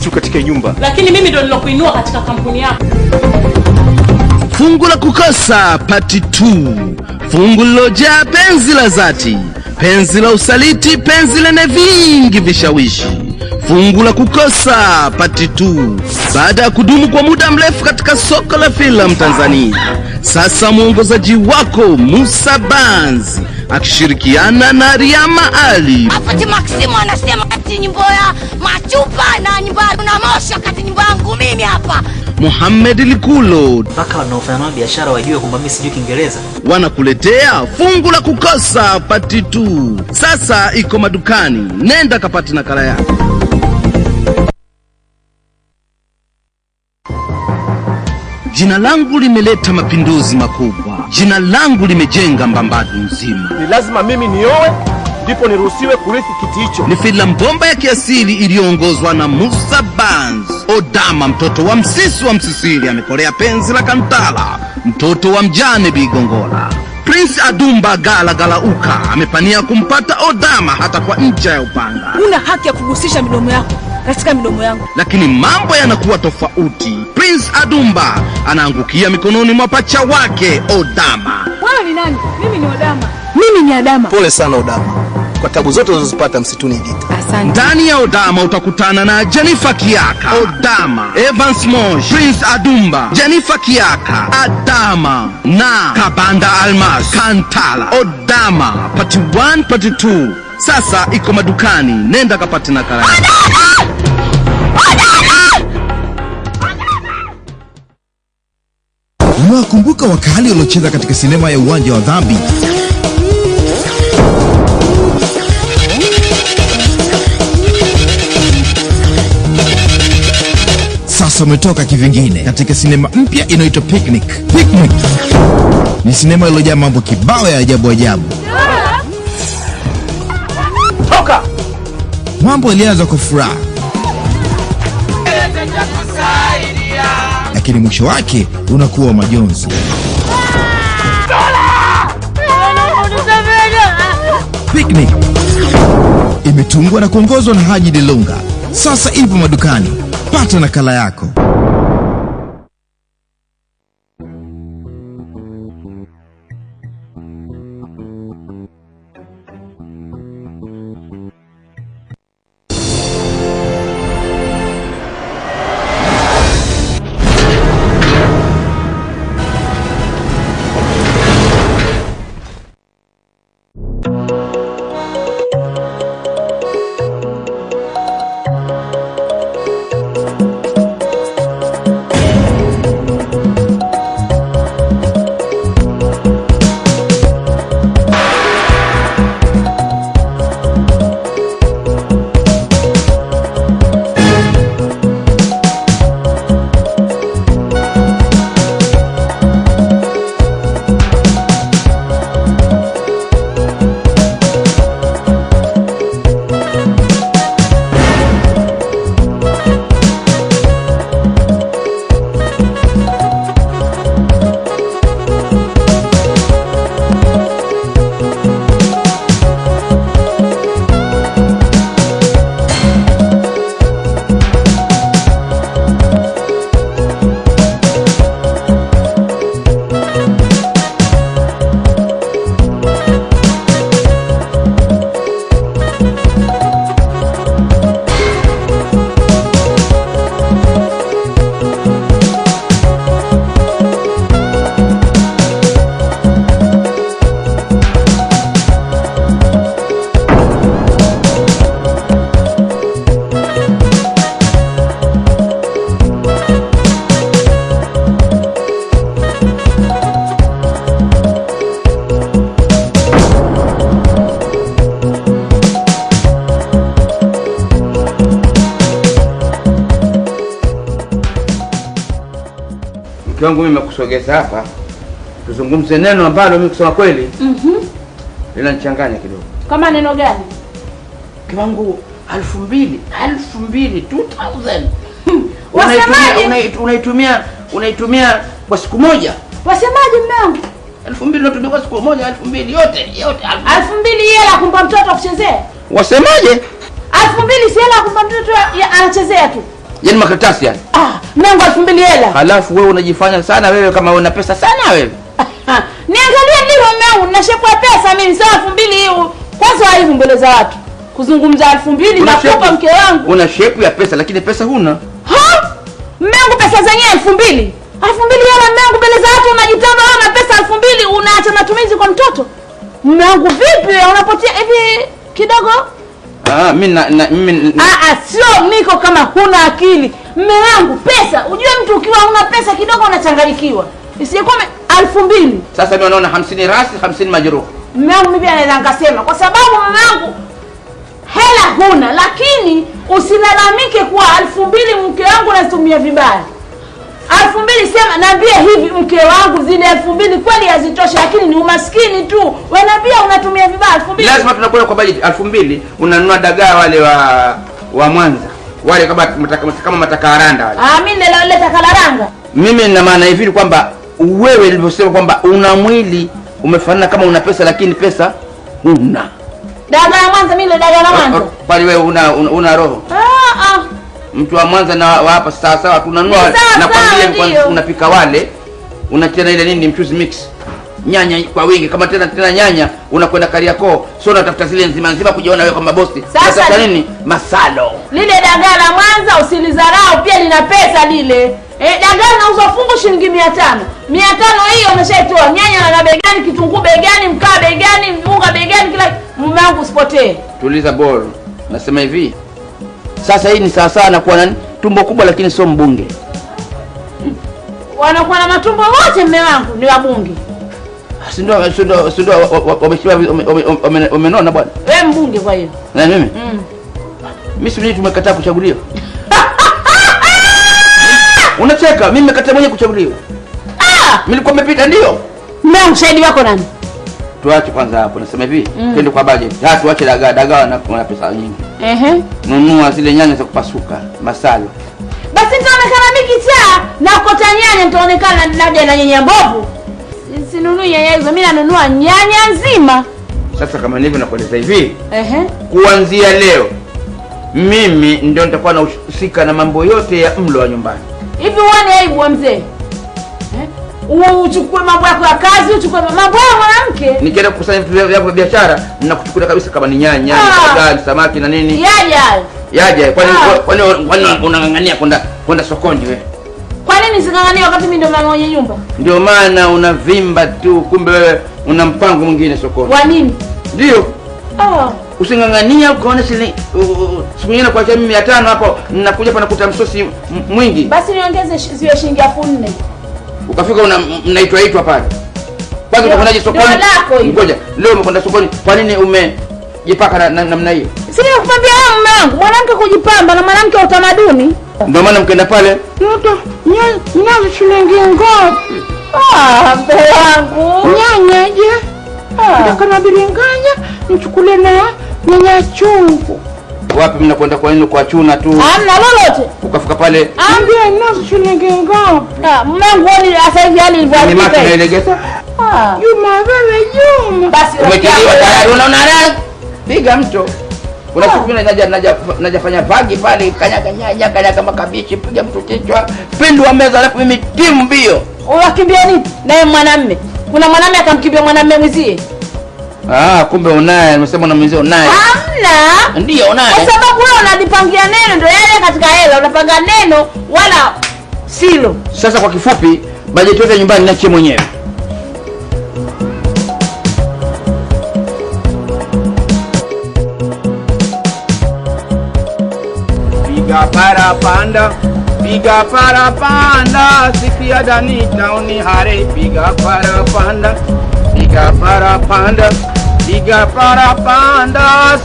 kitu katika nyumba. Lakini mimi ndo nilokuinua katika kampuni yako. Fungu la kukosa pati 2. Fungu lilojaa penzi la dhati, penzi la usaliti, penzi lenye vingi vishawishi. Fungu la kukosa pati 2. Baada ya kudumu kwa muda mrefu katika soko la filamu Tanzania, sasa mwongozaji wako Musa Banzi akishirikiana na Riyama Ali. Afati Maximo anasema kati nyimbo ya Machupa na nyimbo na Mosho kati nyimbo yangu mimi hapa. Muhammad Likulo. Paka wanaofanya biashara wajue kwamba mimi sijui Kiingereza. Wanakuletea fungu la kukosa pati 2. Sasa iko madukani. Nenda kapate nakala yako. Jina langu limeleta mapinduzi makubwa. Jina langu limejenga Mbambadu nzima. Ni lazima mimi nioe ndipo niruhusiwe kurithi kiti hicho. Ni filamu bomba ya kiasili iliyoongozwa na Musa Banzi. Odama, mtoto wa msisi wa Msisili, amekolea penzi la Kantala, mtoto wa mjane Bigongola. Prince Adumba Galauka amepania kumpata Odama hata kwa ncha ya upanga. Una haki ya kugusisha midomo yako katika midomo yangu. Lakini mambo yanakuwa tofauti. Prince Adumba anaangukia mikononi mwa pacha wake Odama. Wewe ni nani? Mimi ni Odama. Mimi ni Adama. Pole sana Odama kwa tabu zote unazozipata msituni Gita. Asante. Ndani ya Odama utakutana na Jennifer Kiaka, Odama, Evans Mosh, Prince Adumba, Jennifer Kiaka, Adama na Kabanda Almas, Kantala. Odama pati 1 pati 2 sasa iko madukani. Nenda kapate nakala. Unakumbuka wakali waliocheza katika sinema ya Uwanja wa Dhambi? Sasa umetoka kivingine katika sinema mpya inaitwa Picnic. Picnic ni sinema iliyojaa mambo kibao ya ajabu ajabu. Toka! Mambo yalianza kwa furaha, lakini mwisho wake unakuwa majonzi. Picnic imetungwa na kuongozwa na Haji Delunga. Sasa ipo madukani. Pata nakala yako. Kiwangu mimi nimekusogeza hapa tuzungumze neno ambalo mimi kusema kweli linanichanganya kidogo. Kama neno gani? Kiwangu 2000 Wasemaje? unaitumia kwa siku moja. Wasemaje mwanangu? 2000 unatumia kwa siku moja, 2000 yote 2000 hela kumpa mtoto kuchezea. Wasemaje? 2000 si hela kumpa mtoto anachezea tu. Yaani makaratasi yani. Mume wangu 2000 hela. Halafu wewe unajifanya sana wewe kama una pesa sana wewe. Niangalie ndio mume wangu, nina shepu ya pesa mimi, sio 2000 hiyo. Kwanza hivi mbele za watu. Kuzungumza 2000 na kupa mke wangu. Una shepu ya pesa lakini pesa huna. Mume wangu pesa zenyewe 2000. 2000 hela mume wangu mbele za watu unajitamba na pesa 2000 unaacha matumizi kwa mtoto. Mume wangu vipi unapotea hivi kidogo? Mimi sio niko kama huna akili. Mume wangu pesa, ujue mtu ukiwa una pesa kidogo unachanganyikiwa. Isiyekuwa 2000. Sasa mimi naona 50 rasi 50 majeruhi. Mume wangu mimi anaweza nikasema kwa sababu mume wangu hela huna, lakini usilalamike kwa 2000 mke wangu anatumia vibaya. 2000 sema naambia hivi mke wangu zile 2000 kweli hazitoshi, lakini ni umaskini tu. Wanaambia unatumia vibaya 2000. Lazima tunakwenda kwa budget 2000 unanunua dagaa wale wa Mwanza. Wale kama matakaaranda wale. Mimi ndio takalaranga. Mimi nina maana hivi kwamba wewe ulivyosema kwamba una mwili umefanana kama una pesa lakini pesa huna. Dagaa la Mwanza mimi ndio dagaa la Mwanza. Bali wewe una roho. Mtu wa Mwanza na hapa sawa tunanunua na kwambia unapika wale unachana ile nini mchuzi mix nyanya kwa wingi kama tena nyanya unakwenda Kariakoo sio unatafuta zile nzima kujiona wewe kama bosi. Sasa nini masalo lile dagaa la Mwanza usilizarau pia lina pesa lile. Dagaa linauzwa fungu shilingi 500. 500 hiyo umeshaitoa nyanya na begani, kitunguu begani, mkaa begani, unga begani, kila mume wangu usipotee. Tuliza bora. Nasema hivi. Sasa hii ni sawa na kuwa nani? Tumbo kubwa lakini sio mbunge. Wanakuwa na matumbo wote mume wangu ni wabunge. Si ndio wameshiba wamenona bwana. Wewe mbunge kwa hiyo. Na mimi? Mimi si tumekataa kuchaguliwa. Unacheka, mimi nimekataa mwenyewe kuchaguliwa. Mimi nilikuwa nimepita ndio. Mume wangu shahidi wako nani? Tuache kwanza hapo. Nasema hivi, twende kwa budget. Tuache dagaa na pesa nyingi. Nunua zile nyanya za kupasuka, masalo. Basi nitaonekana mimi kichaa na kota nyanya nitaonekana labda na nyanya mbovu. Sinunui nyanya hizo, mimi nanunua nyanya nzima. Sasa kama ndivyo nakueleza hivi. Kuanzia leo mimi ndio nitakuwa nahusika na mambo yote ya mlo wa nyumbani. Hivi uone aibu wa mzee? Uchukue mambo yako ya kazi, uchukue mambo ya mwanamke. Nikienda kukusanya vitu vya biashara, ninakuchukulia kabisa kama ni nyanya, dagaa, samaki na nini. Yaja. Kwani unangangania kwenda sokoni wewe? Kwa nini singangania wakati mimi ndio mama mwenye nyumba? Ndio maana unavimba tu, kumbe wewe una mpango mwingine sokoni. Kwa nini? Ndio. Usingangania ukaona siku nyingine kwa mimi 500 hapo ninakuja hapa nakuta msosi mwingi. Basi niongeze ziwe shilingi 4000. Ukafika mnaitwa pale. Kwanza unakonaje sokoni? Ngoja. Leo umekwenda sokoni. Kwa nini umejipaka namna hiyo? Si nikukwambia wewe mume wangu, mwanamke kujipamba na mwanamke wa utamaduni. Ndio maana mkaenda pale. Nyanya shilingi ngapi? Mbe wangu. Nyanya je? Kama bilinganya, nichukule na nyanya chungu. Wapi mnakwenda kwa nini kwa chuna tu? Hamna lolote. Ukafika pale. Ambia ninazo shilingi ngapi? Mume wangu ni sasa hivi hali ilivyo. Ni maki naelegeza. Juma wewe Juma. Basi umekiliwa tayari unaona raha. Piga mto. Kuna siku mimi najafanya vagi pale kanyaga kama kabichi piga mtu kichwa. Pindua meza alafu mimi timu mbio. Unakimbia nini? Naye mwanamume. Kuna mwanamume akamkimbia mwanamume mwenzie. Kumbe unaye, nimesema na mwenzie unaye. Hamna. Ndio unaye. Kwa sababu wewe unadipangia neno ndio yale katika hela unapanga neno wala silo. Sasa kwa kifupi, bajeti yote nyumbani niachie mwenyewe. Piga para panda, sikia dani tauni hare. Piga para panda,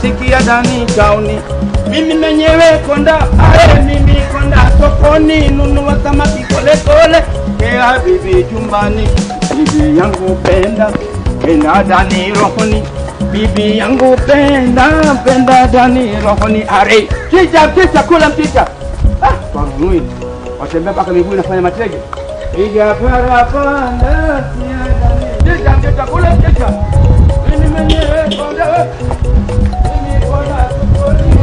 sikia dani tauni. Mimi mwenyewe konda hare, mimi konda sokoni, nunua samaki kole. Kea bibi jumbani, bibi yangu penda dani rohoni. Bibi yangu penda dani rohoni hare. Kisha kula mchicha. Kwa nini? Watembea mpaka miguu inafanya matege. Piga para panda, sikia dani. Kisha kula mchicha. Mimi mwenyewe konda. Mimi konda sokoni.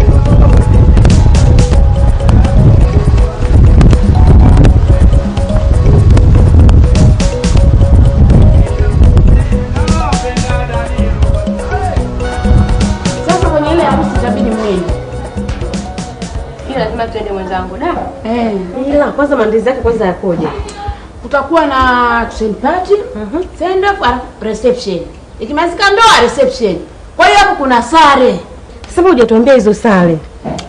Ila kwanza maandalizi yake kwanza yakoje? Kutakuwa na tuseme party, send off, reception. Ikimalizika ndoa reception. Kwa hiyo hapo kuna sare. Sasa hujatuambia hizo sare.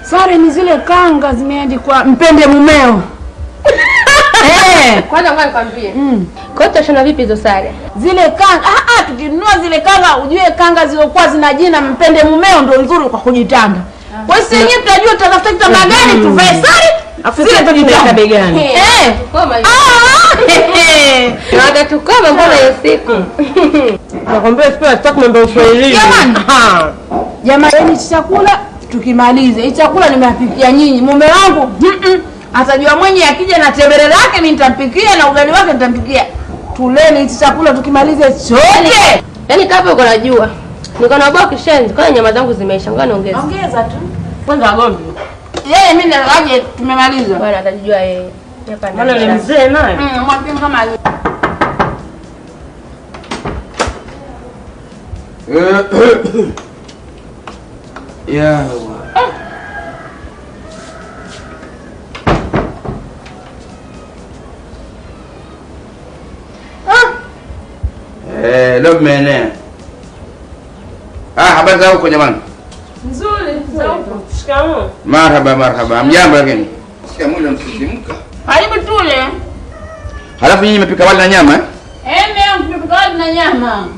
Sare ni zile kanga zimeandikwa mpende mumeo. Kwanza ngoja nikwambie. Kwa hiyo tutashona vipi hizo sare? Zile kanga, tukinunua zile kanga, ujue kanga zilizokuwa zina jina mpende mumeo ndio nzuri kwa kujitanda. Kwa hiyo sisi tutajua tutafuta kitambaa gani tuvae sare, afu sisi tutajitanda begani. Koma hiyo. Ndio tukoma mbona hiyo siku. Nakwambia sipo nataka mambo ya Kiswahili. Jamani, chakula tukimaliza. Hii chakula nimeapikia nyinyi. Mume wangu atajua mwenye akija na tembele lake mimi nitampikia na ugali wake nitampikia. Tuleni hichi chakula tukimalize sote. Yaani kama uko najua. Niko na baba kishenzi, kwa nyama zangu zimeisha, ngoja niongeze. Ongeza tu. Kwanza gombi. Yeye mimi nalaje tumemaliza. Bwana atajua yeye. Hapa ndio. Maana ni mzee naye. Mwambie kama ya leo mmeenea. Habari za huko jamani? nzuri za huko. Shikamoo. Marhaba. Mjambo lakini. Sikia mwili msisimka. Karibu tule. Halafu nyinyi mmepika wali na nyama Mimi mpika wali na nyama.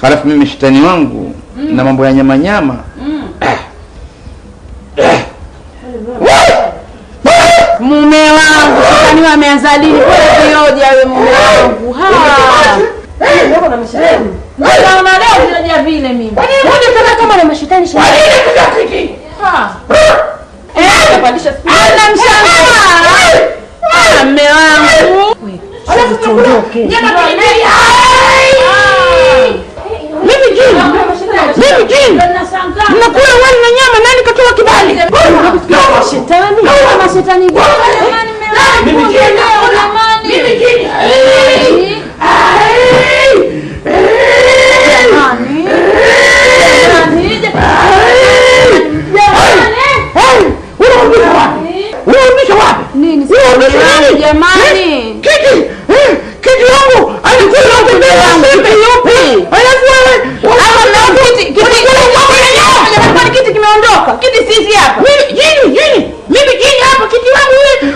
Halafu mimi shetani wangu na mambo ya nyama. Mume wangu, shetani ameanza lini? Kwa kioja wewe mume wangu. Ndio na mashetani. Naona leo kioja vile mimi. Mbona kama na mashetani shetani? Kupandisha spidi. Ana mshangaa. Mume wangu. Alafu tuondoke. Mimi jini. Mnakula wali na nyama, nani katoa kibali? Shetani. Kama shetani gani? Mimi jini. Mimi jini. Jamani. Kiti wangu alikula mbele yangu. Yupi? Alafu wewe. Kiti kimeondoka. Kiti sisi hapa. Jini. Mimi jini hapa kiti wangu wewe.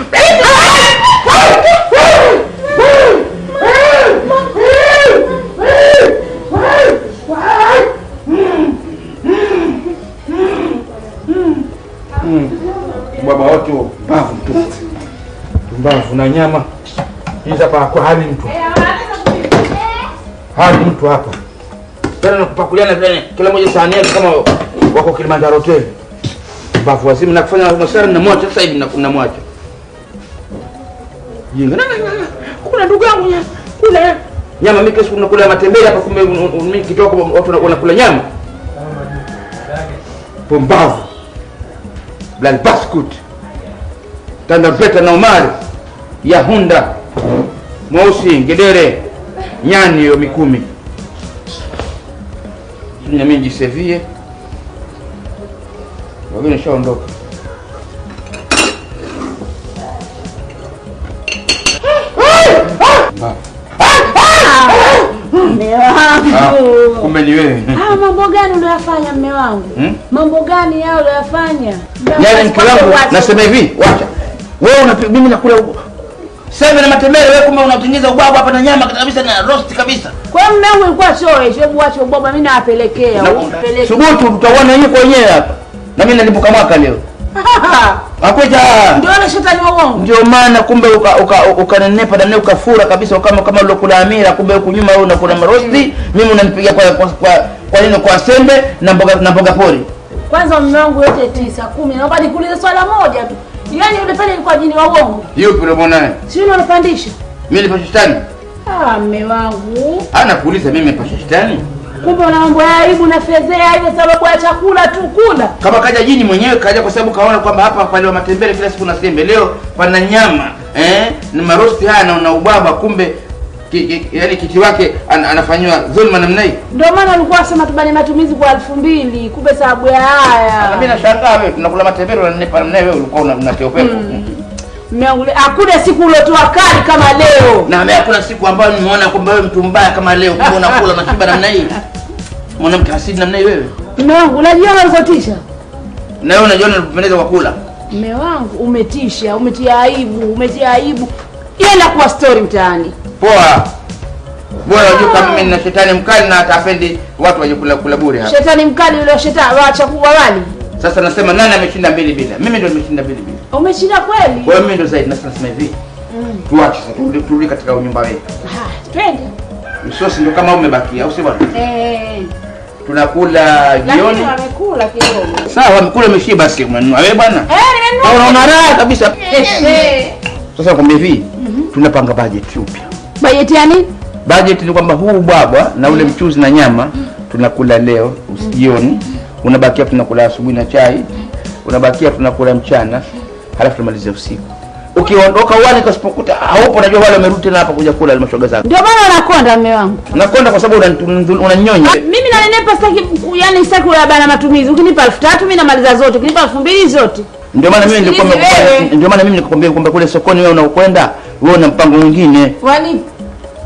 Baba wote bavu mtupu. Mbavu na nyama. Hizi hapa kwa hali mtu. Hali mtu hapa. Tena nakupakuliana tena kila mmoja sahani yake kama wako Kilimanjaro hotel. Mbavu wazimu na kufanya masara na mwacha sasa hivi na mwacha. Jinga. Kuna ndugu yangu kula nyama mimi kesho tunakula matembele hapa kumbe mimi kitoko watu wanakula nyama. Pombavu. Blal Baskut. Tanda Peta na Omari. Yahunda. Mweusi, Ngedere. Nyani yo Mikumi. Na mimi jisevie. Wageni shaondoka. Mume wangu. Kumbe ni wewe. Mambo gani unayofanya mume wangu? Mambo gani yao unayofanya? Yaani mke wangu nasema hivi, wacha. Wewe mimi nakula sasa na matembele, wewe kumbe unatengeneza ubwabwa hapa na nyama kabisa na roast kabisa. Kwa hiyo mume wangu alikuwa choe, hebu acha ubwabwa mimi nawapelekea. Upeleke. Subutu mtaona yeye kwa wenyewe hapa. Na mimi nalipuka mwaka leo. Akoja. Ndio ana shetani wa uongo. Ndio maana kumbe ukanenepa na ukafura kabisa kama ulokula amira, kumbe huko nyuma wewe unakula marosti, mimi unanipiga kwa nini kwa sembe na mboga pori. Kwanza mume wangu yote 9 10, naomba nikuulize swala moja tu. Yaani yule pale alikuwa jini wa uongo. Yupi yule mwanae? Si yule anapandisha. Mimi nipashe shetani. Mume wangu. Anakuuliza mimi nipashe shetani? Kumbe una mambo ya aibu na fedhea ile sababu ya chakula tu kula. Kama kaja jini mwenyewe kaja kwa sababu kaona kwamba hapa pale matembele kila siku na sembe, leo pana nyama, na marosti haya na ubaba, kumbe yaani kiti wake anafanywa dhulma namna hii. Ndio maana alikuwa asema tubane matumizi kwa 2000 kumbe sababu ya haya. Mimi nashangaa wewe tunakula matembele unanipa namna wewe ulikuwa unatea upepo. Mmeangule hakuna siku ulotoa kali kama leo. Na mimi hakuna siku ambayo nimeona kwamba wewe mtu mbaya kama leo kumbe unakula unashiba namna hii. Mwanamke hasidi namna hii wewe. Mume wangu unajiona ulikotisha? Na wewe unajiona unapendeza kwa kula? Mume wangu umetisha, umetia aibu. Yenda kuwa story mtaani. Poa. Bora unajua kama mimi nina shetani mkali na atapendi watu waje kula bure hapa. Shetani mkali yule shetani waacha kuwa wali. Sasa nasema nani ameshinda 2 bila? Mimi ndio nimeshinda 2 bila. Umeshinda kweli? Kwa mimi ndio zaidi nasema hivi. Tuache sasa turudi katika nyumba yetu. Twende. Msosi ndio kama umebakia au si bwana? Tunakula jioni. Lakini wamekula kidogo. Sawa, mkula umeshiba basi umenunua wewe bwana. Nimenunua. Unaona raha kabisa. Sasa nakwambia hivi, tunapanga budget upya. Budget ya nini? Budget ni kwamba huu bwabwa na ule mchuzi na nyama tunakula leo jioni, unabakia tunakula asubuhi na chai, unabakia tunakula mchana, halafu tumalize usiku. Ukiondoka uani kasipokuta haupo, najua wale wamerudi tena hapa kuja kula mashoga zako. Ndio maana unakonda mume wangu. Unakonda kwa sababu unanyonya. Mimi nanenepa sitaki, yani sitaki kula bana matumizi. Ukinipa 3000 mimi namaliza zote, ukinipa 2000 zote. Ndio maana mimi nilikwambia kwamba kule sokoni wewe unaokwenda, wewe una mpango mwingine. Wani?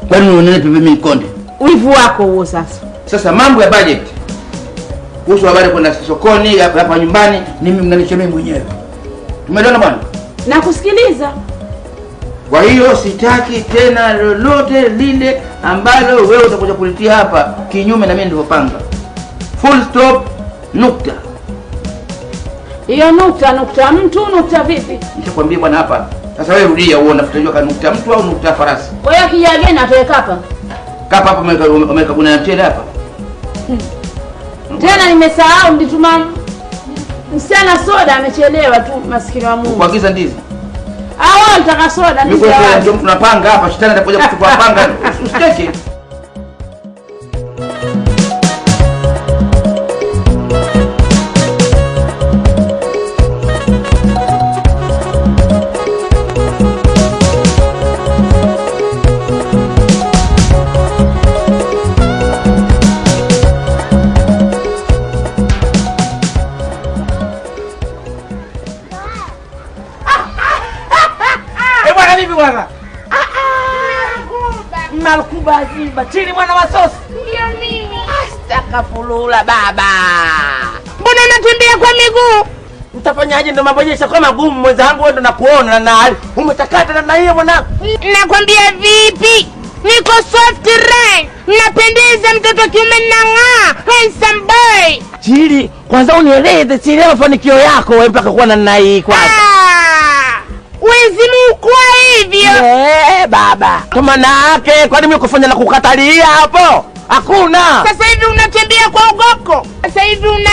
Kwani unanipa mimi konde? Wivu wako huo sasa. Sasa mambo ya budget. Kuhusu habari kwenda sokoni hapa nyumbani ni mimi mnanichemea mwenyewe. Tumeelewana bwana? Nakusikiliza. Kwa hiyo sitaki tena lolote lile ambalo wewe utakuja kulitia hapa kinyume na mimi nilivyopanga. Full stop, nukta. Hiyo nukta mtu nukta vipi? Nishakwambia bwana hapa. Sasa wewe rudia uone utajua kama nukta mtu au nukta farasi. Kwa hiyo akija gani ataweka hapa? Kapa hapa umeka kuna tena hapa. Tena nimesahau ndituma msichana soda amechelewa tu maskini wa Mungu. Kuagiza ndizi. Wao nataka soda ndizi. Mimi ndio tunapanga hapa shetani atakuja kuchukua panga. Usiteke. Malkuba ziba chini mwana wa sosi. Ndio mimi. Astakafulula baba. Mbona unatembea kwa miguu? Mtafanyaje ndo mabonyesha kwa magumu mwenzangu wewe ndo nakuona na hali. Umetakata na hiyo mwanangu. Nakwambia vipi? Niko soft rain. Napendeza mtoto kiume nang'aa. Handsome boy. Chili, kwanza unieleze chili mafanikio yako wewe mpaka kuwa na hii kwanza. Wezimu kwa hivyo. Baba. Kwa maana yake kwani mimi kufanya na kukatalia hapo? Hakuna. Sasa hivi unatembea kwa ugoko. Sasa hivi una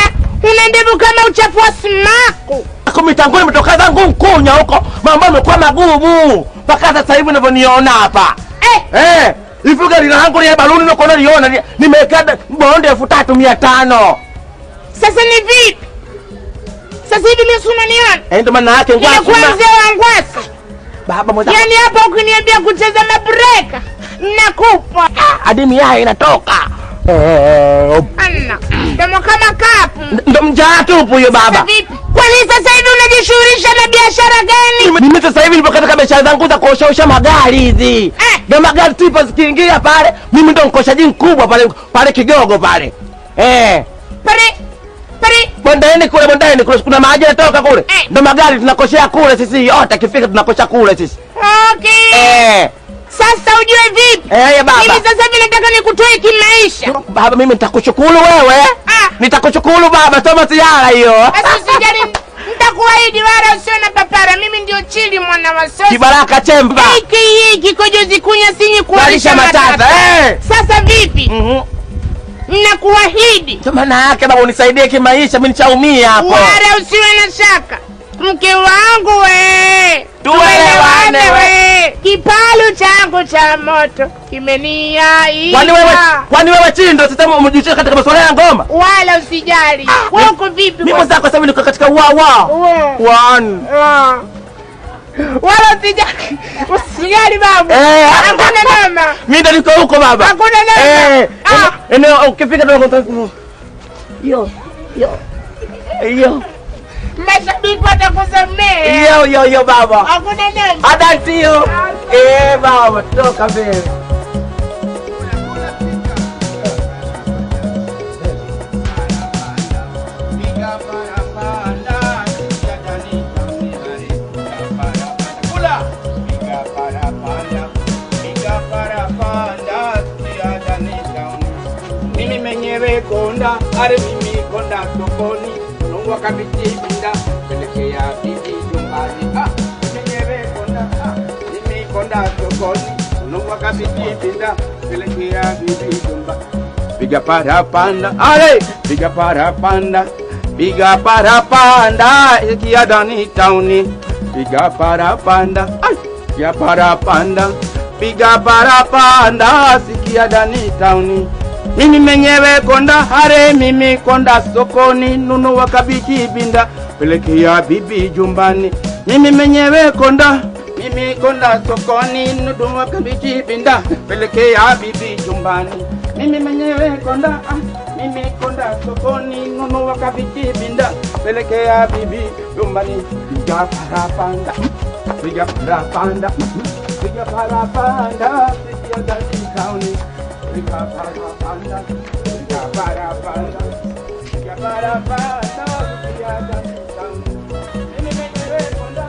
ndevu kama uchafu wa sumaku. Kumitangoni nimetoka zangu Mkunya huko. Mambo yamekuwa magumu. Mpaka sasa hivi unavyoniona hapa. Hivi gari langu ni baluni niko naliona nimeweka bonde 3500. Sasa ni vipi? Sasa hivi mimi unaniona? Ndio maana yake ngwasi. Kwanza wangwasi. Baba mmoja. Yaani hapa ukiniambia kucheza mabreka, nakupa. Adimi yake inatoka. Anna, kama kapu. Ndio mjaa tupu hiyo baba. Vipi? Kwani sasa hivi unajishughulisha na biashara gani? Mimi sasa hivi nipo katika biashara zangu za kuosha magari hizi. Ndio magari tipa zikiingia pale, mimi ndio mkoshaji mkubwa pale Kigogo pale. Pale Bondeni kule kuna maji yanatoka kule. Ndio magari tunakoshea kule sisi yote kifika tunakosha kule sisi. Okay. Sasa ujue vipi? Baba. Mimi sasa hivi nataka nikutoe kimaisha. Baba mimi nitakushukuru wewe. Nitakushukuru baba, soma siara hiyo. Sasa usijali, nitakuahidi wala usio na papara. Mimi ndio Chili mwana wa sosi. Kibaraka Chemba. Hiki kojozi kunya sinyi kualisha matata. Sasa vipi? Ninakuahidi. Kwa maana yake baba unisaidie kimaisha, mimi nichaumia hapo. Wala usiwe na shaka. Mke wangu we. Tuelewane we. Kipalu changu cha moto kimeniaia. Kwani wewe Chindo sasa umejishika katika masuala ya ngoma? Wala usijali. Wewe uko vipi? Mimi sasa kwa sababu niko katika wa. Wala usijali baba. Hakuna mama. Mimi ndo niko huko baba. Hakuna mama. Eneo ukifika ndo yo. Mashabiki watakusamea. Yo baba. Hakuna nani. Adatio. Baba, toka mbele. Mimi mwenyewe konda, are mimi konda sokoni, Mungu akabidinda pelekea bibi nyumbani. Mwenyewe konda, mimi konda sokoni, Mungu akabidinda pelekea bibi nyumbani. Piga parapanda, ale piga parapanda, piga parapanda, ikia ndani tauni. Piga parapanda, piga parapanda, piga parapanda, sikia ndani tauni. Mimi mwenyewe konda, hare mimi konda sokoni, nunua kabichi binda pelekea bibi jumbani. Mimi mwenyewe konda, mimi konda sokoni, nunua kabichi binda pelekea bibi jumbani. Mimi mwenyewe konda, mimi konda sokoni, nunua kabichi binda pelekea bibi jumbani. Piga parapanda, piga parapanda, piga parapanda, sikia ndani tauni. Piga parapanda, piga parapanda, piga parapanda, sikia ndani tauni. Mimi mwenyewe konda,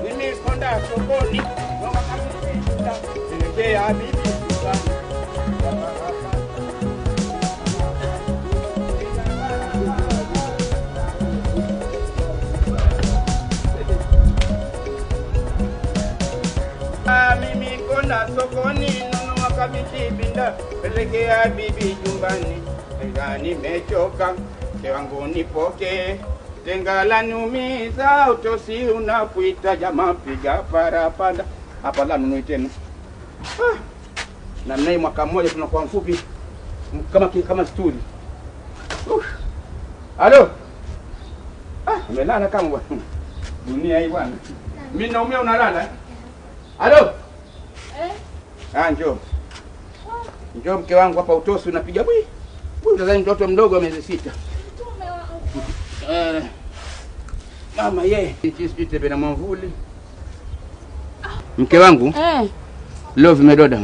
mimi konda sokoni, nunua kabichi binda pelekea bibi jumbani. Mimi konda sokoni, nunua kabichi binda pelekea bibi jumbani. Ega nimechoka, mke wangu nipoke, tenga la niumiza, utosi unakuita jamaa. Piga parapanda, hapa la nunui tena. Na mnai mwaka mmoja tunakuwa mfupi kama stuli. Halo. Umelala kama bwana. Dunia hii bwana. Mimi naumia unalala. Halo? Njoo. Njoo mke wangu hapa utosi unapiga bwi. Unadhani mtoto mdogo wa miezi 6. Mama sisi tebe na mwavuli. Mke wangu? Leo vimedoda.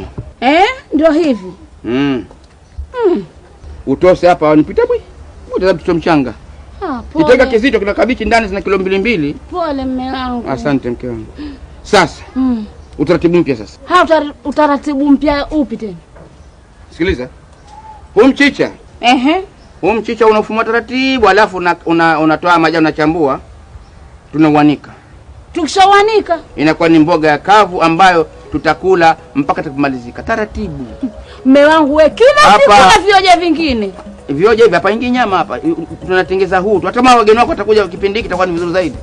Ndio hivi. Utosi hapa wanipita bwi. Unataka mtoto mchanga. Kitega kizito kina kabichi ndani zina kilo 2. Pole mume wangu. Asante mke wangu. Sasa. Utaratibu mpya sasa. Utaratibu mpya upi tena? Sikiliza. Huu mchicha. Huu mchicha unafumua taratibu, alafu unatoa majani unachambua. Tunauanika. Tukishawanika inakuwa ni mboga ya kavu ambayo tutakula mpaka tukumalizika taratibu. Mume wangu wewe kila siku na vioja vingine. Vioja hivi hapa ingi nyama hapa. Tunatengeza huu. Hata kama wageni wako watakuja kipindi hiki itakuwa ni vizuri zaidi.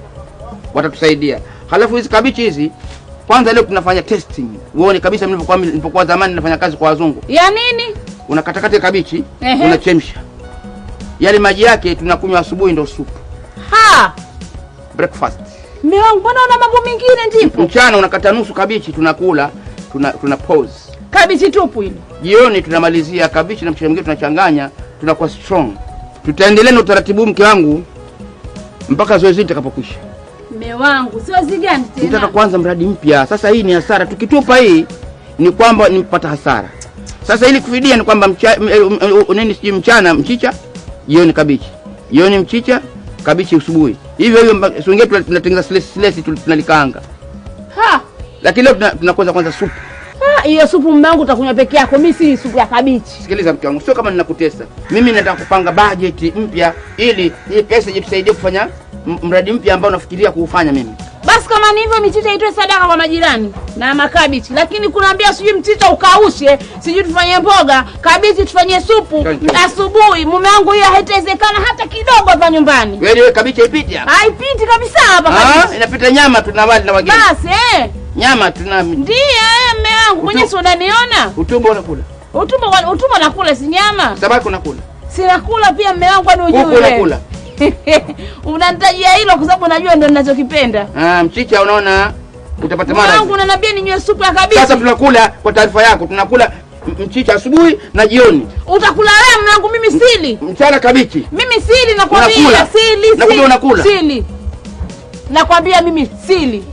Watatusaidia. Halafu hizi kabichi hizi kwanza leo tunafanya testing. Uone kabisa nilipokuwa zamani nafanya kazi kwa wazungu. Ya nini? Unakatakata kabichi, unachemsha. Yale maji yake tunakunywa asubuhi ndio supu. Breakfast. Mume wangu mbona una mambo mengine ndipo? Mchana unakata nusu kabichi tunakula, tuna pause. Kabichi tupu ile. Jioni tunamalizia kabichi na mchana mwingine tunachanganya, tunakuwa strong. Tutaendelea na utaratibu mke wangu mpaka zoezi litakapokwisha. Mume wangu, zoezi gani tena? Nitaka kuanza mradi mpya. Sasa hii ni hasara. Tukitupa hii ni kwamba nimpata hasara. Sasa ili kufidia ni kwamba mchana mchicha, jioni kabichi. Jioni mchicha, kabichi usubuhi. Hivyo swingine tunatengeneza slice tunalikaanga. Lakini leo tunaanza supu. Hiyo supu mume wangu utakunywa peke yako. Mimi si supu ya kabichi. Sikiliza mke wangu, sio kama ninakutesa. Mimi nataka kupanga budget mpya ili hii pesa itusaidie kufanya mradi mpya ambao nafikiria kuufanya mimi. Basi kama ni hivyo michicha itoe sadaka kwa majirani na makabichi. Lakini kunaambia sijui mchicha ukaushe, sijui tufanye mboga, kabichi tufanye supu asubuhi. Mume wangu hiyo haitawezekana hata kidogo hapa nyumbani. Wewe kabichi haipiti hapa? Haipiti kabisa hapa kabichi. Inapita nyama tunawali na wageni. Basi nyama tuna. Ndio mume wangu, mwenyewe unaniona? Utumbo unakula. Utumbo nakula si nyama. Samaki unakula. Sinakula pia mume wangu kwani unajua. Kuku unakula. Unanitajia hilo kwa sababu najua ndio ninachokipenda. Mchicha unaona utapata maradhi. Mume wangu unaniambia ninywe supu ya kabichi. Sasa tunakula, kwa taarifa yako, tunakula mchicha asubuhi na jioni. Utakula wewe mume wangu, mimi sili. Mchana kabichi. Mimi sili nakwambia, sili. Nakwambia unakula. Sili. Nakwambia mimi sili.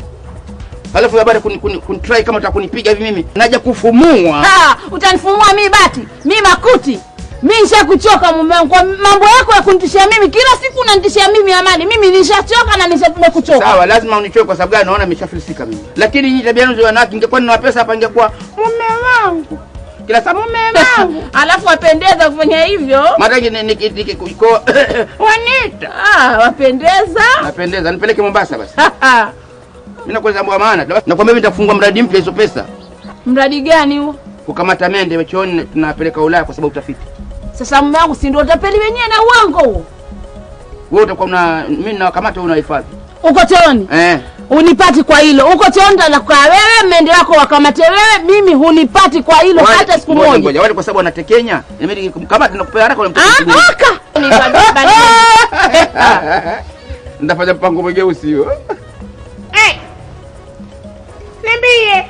Alafu habari kunitry kama utakunipiga hivi mimi. Naja kufumua. Utanifumua mimi bati. Mimi makuti. Mimi nishakuchoka mume wangu. Mambo yako ya kunitishia mimi kila siku unanitishia mimi Amani. Mimi nishachoka na nimekuchoka. Sawa, lazima unichoke kwa sababu gani? Naona nimeshafilisika mimi. Lakini nyinyi tabia yenu wanawake, ingekuwa nina pesa hapa ingekuwa mume wangu. Kila saa mume wangu. Alafu wapendeza kufanya hivyo. Mara nyingine Wanita. Wapendeza. Napendeza. Nipeleke Mombasa basi. Mimi nakwenda mambo ya maana. Nakwambia mimi nitafungua mradi mpya hizo pesa. Mradi gani huo? Kukamata mende chooni tunapeleka Ulaya kwa sababu utafiti. Sasa mume wangu si ndio utapeli wenyewe na uongo huo? Wewe utakuwa mimi nakamata unahifadhi. Uko chooni? Unipati kwa hilo. Uko chooni nakaa wewe, mende wako wakamate wewe, mimi hunipati kwa hilo hata siku moja. Ngoja, wale kwa sababu wanatekenya. Mimi kama tunakupea haraka unamtaka. Ndafanya mpango mweusi hiyo. Niambie.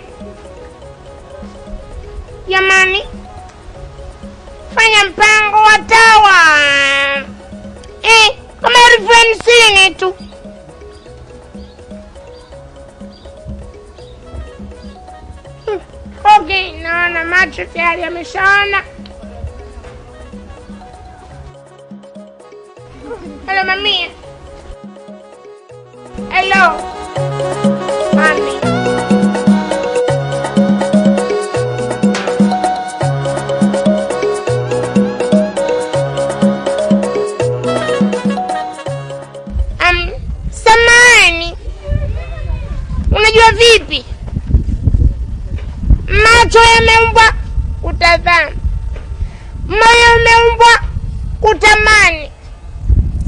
Jamani. Fanya mpango wa tawa. Kama reference tu. Okay, naona macho tayari yameshaona. Hello, mami. Hello. Mami. Samani. Unajua vipi? Macho yameumbwa kutazama. Moyo umeumbwa kutamani.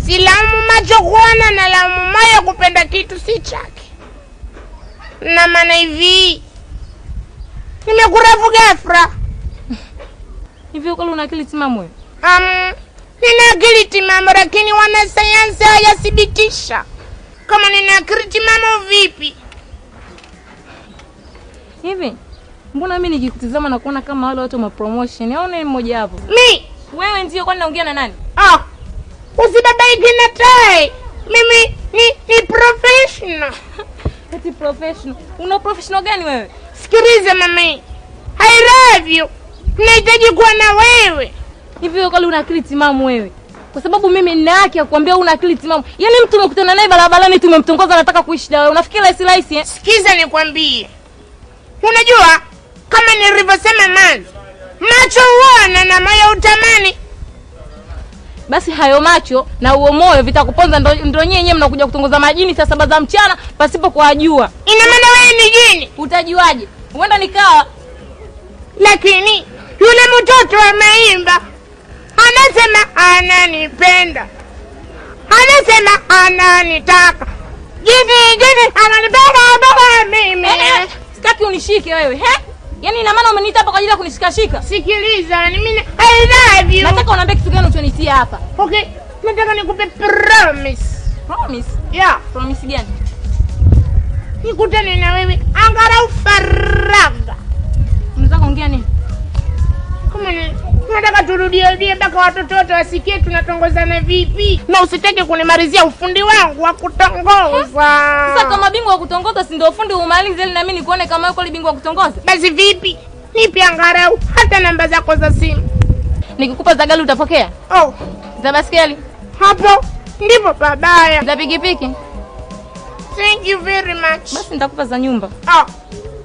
Silaumu macho kuona na laumu moyo kupenda kitu si chake. Na maana hivi. Nimekurafu ghafla. Hivi uko una akili timamu wewe? Nina akili timamu lakini wanasayansi hayathibitisha. Kama nina akili timamu vipi? Hivi mbona mimi nikikutazama na kuona kama wale watu wa promotion au ni mmoja wapo? Wewe ndio kwani naongea na nani? Usibabaike na tai. Mimi ni professional. Eti professional. Una professional gani wewe? Sikiliza mami. I love you. Nahitaji kuwa na wewe. Hivi wewe kwani una akili timamu wewe? Kwa sababu mimi nina haki ya kukuambia una akili timamu. Yaani mtu umekutana naye barabarani tumemtongoza anataka kuishi na wewe. Unafikiri rahisi? Sikiza nikwambie. Unajua kama nilivyosema mwanzo, macho huona na moyo utamani. Basi hayo macho na huo moyo vitakuponza ndio nyenye mnakuja kutongoza majini saa 7 za mchana pasipo kuwajua. Ina maana wewe ni jini? Utajuaje? Huenda nikawa. Lakini yule mtoto ameimba. Anasema ananipenda. Anasema ananitaka. Jini ananipenda baba mimi. Sitaki unishike wewe. Yaani ina maana umeniita hapa kwa ajili ya kunishikashika? Sikiliza, mimi I love you. Nataka unaambia kitu gani uchonitia hapa? Okay, nataka nikupe promise. Promise? Yeah. Promise gani? Nikutane na wewe angalau faraga. Unataka ongea nini? Kama nataka turudie mpaka watoto wote wasikie tunatongozana vipi. Na usitake kunimalizia ufundi wangu wa kutongoza. Sasa kama bingwa wa kutongoza si ndio ufundi umalize ili na mimi nikuone kama uko bingwa wa kutongoza? Basi vipi? Nipe angalau hata namba zako za simu. Nikikupa za gari utapokea? Za baskeli? Hapo ndipo babaya. Za pikipiki? Thank you very much. Basi nitakupa za nyumba.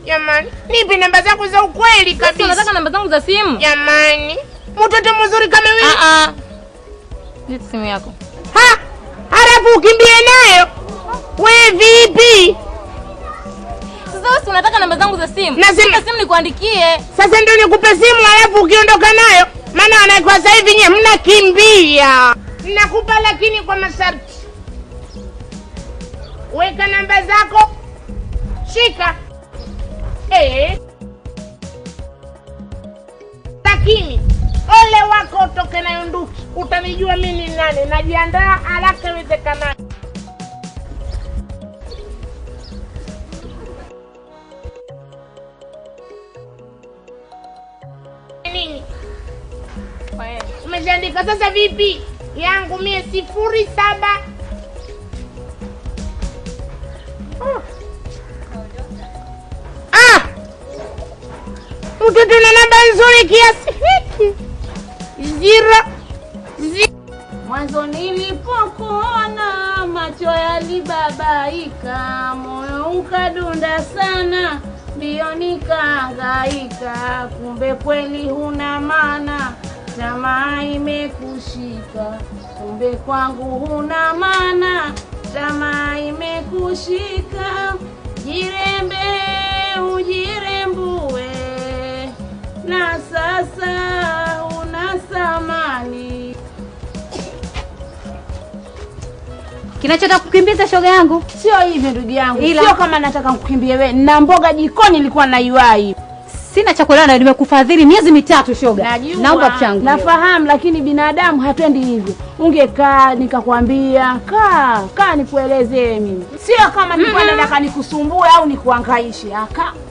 Jamani, nipe namba zako za ukweli kabisa. Nataka namba zangu za simu. Jamani, mtoto mzuri kama wewe. Ndio simu yako. Halafu ukimbie nayo. Wewe vipi? Sasa wewe unataka namba zangu za simu? Nasema simu nikuandikie. Sasa ndio nikupe simu halafu ukiondoka nayo. Maana anaikuwa sasa hivi nyewe mnakimbia. Nakupa lakini kwa masharti. Weka namba zako. Shika. Lakini ole wako utoke nayo nduki. Utanijua mimi ni nani. Najiandaa haraka iwezekanavyo. mama yeye. Umeziandika sasa vipi? Yangu mie 07. Mtoto na namba nzuri kiasi hiki. 0. Mwanzo nilipokuona macho yalibabaika, moyo ukadunda sana, mbio nikahangaika, kumbe kweli huna maana, tamaa imekushika, kumbe kwangu huna maana, tamaa imekushika. Jirembe ujirembue, na sasa una thamani. Kinachotaka kukimbiza shoga yangu? Sio hivyo ndugu yangu. Sio kama nataka kukimbia wewe. Na mboga jikoni nilikuwa naiwai. Sina chakula na nimekufadhili miezi 3 shoga. Naomba changu. Nafahamu lakini binadamu hatuendi hivyo. Ungekaa nikakwambia, kaa nikuelezee mimi. Sio kama nilikuwa nataka nikusumbue au nikuhangaishe.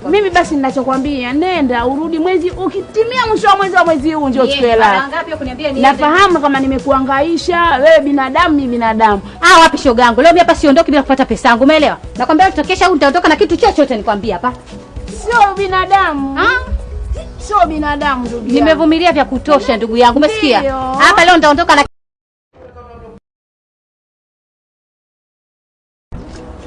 Mimi basi ninachokwambia, nenda urudi mwezi ukitimia mwisho wa mwezi huu njoo uchukue hela. Ngapi kuniambia niende? Nafahamu kama nimekuhangaisha, wewe binadamu mimi binadamu. Wapi shoga yangu? Leo mimi hapa siondoki bila kupata pesa yangu, umeelewa? Nakwambia tutokesha au nitaondoka na kitu chochote nikwambia hapa. Sio binadamu. Sio binadamu ndugu yangu. Nimevumilia vya kutosha ndugu yangu, umesikia? Hapa leo nitaondoka na